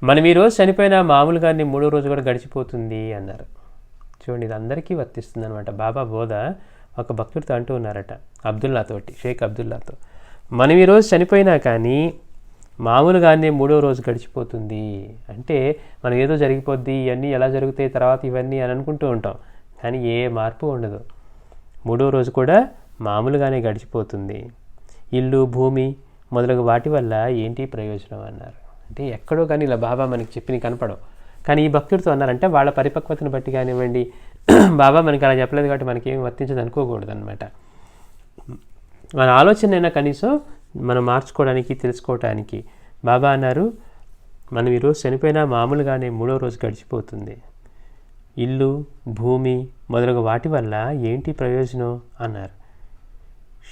మనం ఈరోజు చనిపోయినా మామూలుగానే 3వ రోజు కూడా గడిచిపోతుంది అన్నారు. చూడండి, ఇది అందరికీ వర్తిస్తుంది అనమాట. బాబా బోధ ఒక భక్తుడితో అంటూ ఉన్నారట, అబ్దుల్లాతోటి, షేక్ అబ్దుల్లాతో, మనం ఈరోజు చనిపోయినా కానీ మామూలుగానే 3వ రోజు గడిచిపోతుంది. అంటే మనం ఏదో జరిగిపోద్ది, ఇవన్నీ ఎలా జరుగుతాయి తర్వాత ఇవన్నీ అని అనుకుంటూ ఉంటాం, కానీ ఏ మార్పు ఉండదు. 3వ రోజు కూడా మామూలుగానే గడిచిపోతుంది. ఇల్లు, భూమి మొదలగు వాటి వల్ల ఏంటి ప్రయోజనం అన్నారు. అంటే ఎక్కడో కానీ ఇలా బాబా మనకి చెప్పిన కనపడవు. కానీ ఈ భక్తుడితో అన్నారంటే వాళ్ళ పరిపక్వతను బట్టి కానివ్వండి, బాబా మనకి అలా చెప్పలేదు కాబట్టి మనకేమి వర్తించదు అనుకోకూడదు అనమాట. మన ఆలోచన అయినా కనీసం మనం మార్చుకోవడానికి, తెలుసుకోవటానికి. బాబా అన్నారు, మనం ఈరోజు చనిపోయినా మామూలుగానే 3వ రోజు గడిచిపోతుంది. ఇల్లు, భూమి మొదలగు వాటి వల్ల ఏంటి ప్రయోజనం అన్నారు.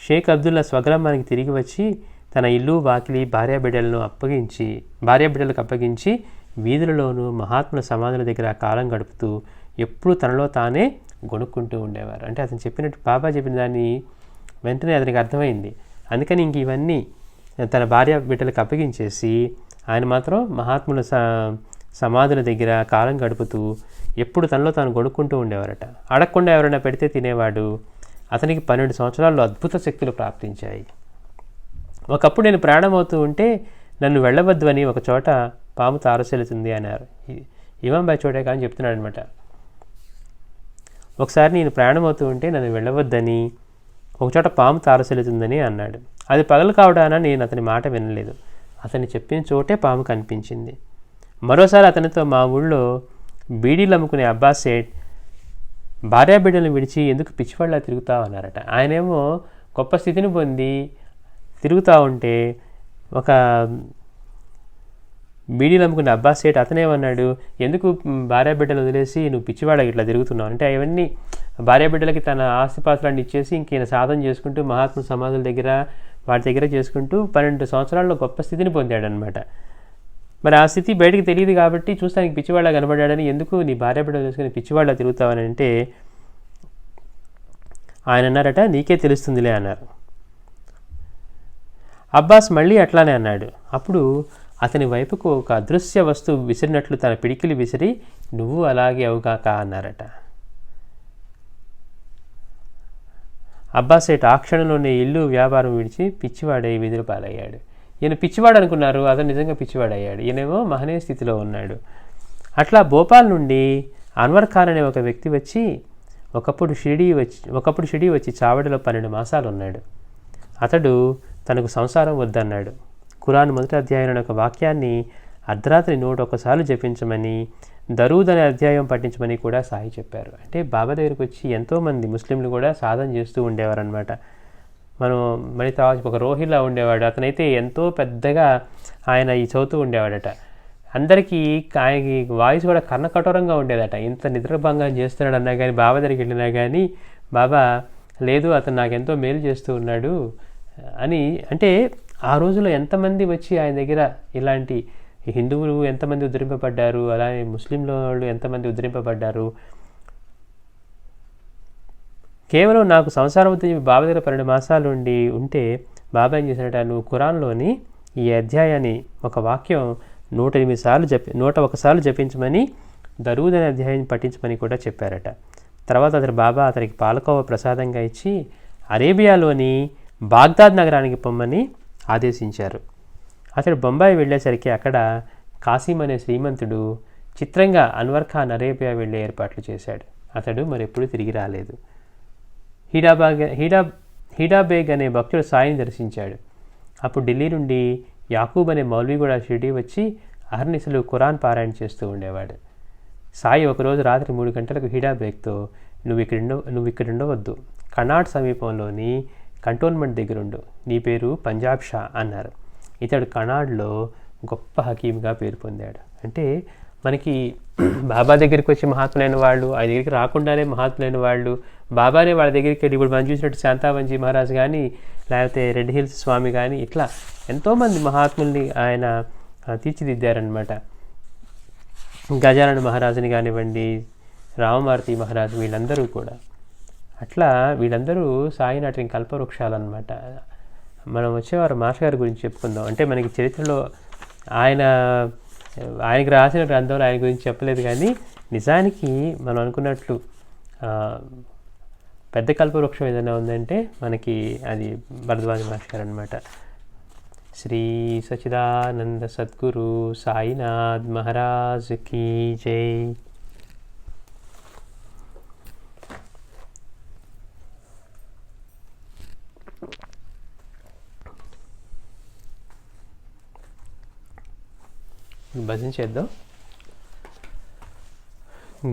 షేక్ అబ్దుల్లా స్వగ్రామానికి తిరిగి వచ్చి తన ఇల్లు, వాకిలి, భార్యాబిడ్డలకు అప్పగించి వీధులలోనూ మహాత్ముల సమాధుల దగ్గర కాలం గడుపుతూ ఎప్పుడు తనలో తానే గొనుక్కుంటూ ఉండేవారు. అంటే అతను చెప్పినట్టు, బాబా చెప్పిన దాన్ని వెంటనే అతనికి అర్థమైంది. అందుకని ఇంక ఇవన్నీ తన భార్య బిడ్డలకు అప్పగించేసి ఆయన మాత్రం మహాత్ముల సమాధుల దగ్గర కాలం గడుపుతూ ఎప్పుడు తనలో తాను గొనుక్కుంటూ ఉండేవారట. అడగకుండా ఎవరైనా పెడితే తినేవాడు. అతనికి 12 సంవత్సరాల్లో అద్భుత శక్తులు ప్రాప్తించాయి. ఒకప్పుడు నేను ప్రాణమవుతూ ఉంటే నన్ను వెళ్ళవద్దు అని ఒక చోట పాము తారసెలుతుంది అన్నారు. ఇమాంబాయ్ చోటేకర్ అని చెప్తున్నాడు అనమాట. ఒకసారి నేను ప్రాణమవుతూ ఉంటే నన్ను వెళ్ళవద్దని ఒకచోట పాము తారసెలుతుందని అన్నాడు. అది పగలు కావడాన నేను అతని మాట వినలేదు. అతన్ని చెప్పిన చోటే పాము కనిపించింది. మరోసారి అతనితో మా ఊళ్ళో బీడీలు అమ్ముకునే అబ్బాస్ సేట్ భార్యాబిడ్డలను విడిచి ఎందుకు పిచ్చివాళ్ళ తిరుగుతావు అన్నారట. ఆయనేమో గొప్ప స్థితిని పొంది తిరుగుతూ ఉంటే ఒక బీడీలు అమ్ముకునే అబ్బాస్ సేట్ అతనేమన్నాడు, ఎందుకు భార్యాబిడ్డలు వదిలేసి నువ్వు పిచ్చివాళ్ళకి ఇట్లా తిరుగుతున్నావు అంటే, అవన్నీ భార్యాబిడ్డలకి తన ఆస్తిపాత్రలను ఇచ్చేసి ఇంక సాధన చేసుకుంటూ మహాత్ముల సమాధుల దగ్గర వాటి దగ్గర చేసుకుంటూ 12 సంవత్సరాల్లో గొప్ప స్థితిని పొందాడనమాట. మరి ఆ స్థితి బయటకు తెలియదు కాబట్టి చూస్తానికి పిచ్చివాళ్ళ కనబడ్డాడని, ఎందుకు నీ భార్యాబిడ్డలు తీసుకుని పిచ్చివాళ్ళ తిరుగుతావని అంటే ఆయన అన్నారట, నీకే తెలుస్తుందిలే అన్నారు. అబ్బాస్ మళ్ళీ అట్లానే అన్నాడు. అప్పుడు అతని వైపుకు ఒక అదృశ్య వస్తువు విసిరినట్లు తన పిడికిలి విసిరి, నువ్వు అలాగే అవుగాక అన్నారట. అబ్బాస్ సేట్ ఆ క్షణంలోనే ఇల్లు వ్యాపారం విడిచి పిచ్చివాడై వీధుల పాలయ్యాడు. ఈయన పిచ్చివాడు అనుకున్నారు, అతను నిజంగా పిచ్చివాడయ్యాడు. ఈయనేమో మహనీయ స్థితిలో ఉన్నాడు. అట్లా భోపాల్ నుండి అన్వర్ ఖాన్ అనే ఒక వ్యక్తి వచ్చి ఒకప్పుడు షిరిడీ వచ్చి చావడిలో 12 మాసాలు ఉన్నాడు. అతడు తనకు సంసారం వద్దన్నాడు. ఖురాన్ 1వ అధ్యాయంలో ఒక వాక్యాన్ని అర్ధరాత్రి 101 జపించమని, దరూద్ అనే అధ్యాయం పఠించమని కూడా సాయి చెప్పారు. అంటే బాబా దగ్గరికి వచ్చి ఎంతోమంది ముస్లింలు కూడా సాధన చేస్తూ ఉండేవారనమాట. మనం మరి తర్వాత ఒక రోహిల్లా ఉండేవాడు, అతనైతే ఎంతో పెద్దగా ఆయన ఈ చదువుతూ ఉండేవాడట. అందరికీ ఆయనకి వాయిస్ కూడా కర్ణకఠోరంగా ఉండేదట. ఇంత నిద్రభంగం చేస్తున్నాడు అన్నా కానీ బాబా దగ్గరికి వెళ్ళినా కానీ బాబా లేదు అతను నాకు ఎంతో మేలు చేస్తూ ఉన్నాడు అని. అంటే ఆ రోజుల్లో ఎంతమంది వచ్చి ఆయన దగ్గర ఇలాంటి హిందువులు ఎంతమంది ఉద్ధరింపబడ్డారు, అలానే ముస్లింల వాళ్ళు ఎంతమంది ఉద్ధరింపబడ్డారు. కేవలం నాకు సంసారం వద్ద బాబా దగ్గర 12 మాసాలు ఉంటే బాబా ఏం చేశాడట, నువ్వు ఖురాన్లోని ఈ అధ్యాయాన్ని ఒక వాక్యం 101 సార్లు జపించమని, దరూద్ అనే అధ్యాయాన్ని పఠించమని కూడా చెప్పారట. తర్వాత బాబా అతనికి పాలకోవ ప్రసాదంగా ఇచ్చి అరేబియాలోని బాగ్దాద్ నగరానికి పొమ్మని ఆదేశించారు. అతడు బొంబాయి వెళ్ళేసరికి అక్కడ కాసిం అనే శ్రీమంతుడు చిత్రంగా అన్వర్ ఖాన్ అరేబియా వెళ్ళే ఏర్పాట్లు చేశాడు. అతడు మరెప్పుడు తిరిగి రాలేదు. హీడాబేగ్ అనే భక్తుడు సాయిని దర్శించాడు. అప్పుడు ఢిల్లీ నుండి యాకూబ్ అనే మౌల్వీ కూడా షిరిడీ వచ్చి అహర్నిశలు ఖురాన్ పారాయణ చేస్తూ ఉండేవాడు. సాయి ఒకరోజు రాత్రి 3 గంటలకు హీడాబేగ్తో, నువ్వు ఇక్కడ ఉండవద్దు, కర్నాట్ సమీపంలోని కంటోన్మెంట్ దగ్గరుండు, నీ పేరు పంజాబ్ షా అన్నారు. ఇతడు కర్నాడ్లో గొప్ప హకీమ్గా పేరు పొందాడు. అంటే మనకి బాబా దగ్గరికి వచ్చి మహాత్ములైన వాళ్ళు, ఆయన దగ్గరికి రాకుండానే మహాత్ములైన వాళ్ళు, బాబానే వాళ్ళ దగ్గరికి వెళ్ళి, ఇప్పుడు మనం చూసినట్టు శాంతావంజీ మహారాజ్ కానీ, లేకపోతే రెడ్ హిల్స్ స్వామి కానీ, ఇట్లా ఎంతోమంది మహాత్ముల్ని ఆయన తీర్చిదిద్దారనమాట. గజానన మహారాజుని కానివ్వండి, రామమారుతి మహారాజు, వీళ్ళందరూ కూడా అట్లా వీళ్ళందరూ సాయి నాటిన కల్పవృక్షాలన్నమాట. మనం వచ్చేవారు మాస్టర్ గారి గురించి చెప్పుకుందాం. అంటే మనకి చరిత్రలో ఆయనకి రాసిన గ్రంథంలో ఆయన గురించి చెప్పలేదు, కానీ నిజానికి మనం అనుకున్నట్లు పెద్ద కల్పవృక్షం ఏదైనా ఉందంటే మనకి అది భరద్వాజ మాస్టర్ గారు అనమాట. శ్రీ సచిదానంద సద్గురు సాయినాథ్ మహారాజ్ కీ జై. భజన చేద్దాం.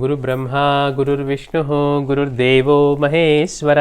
గురు బ్రహ్మ గురుర్విష్ణు గురుర్దేవో మహేశ్వర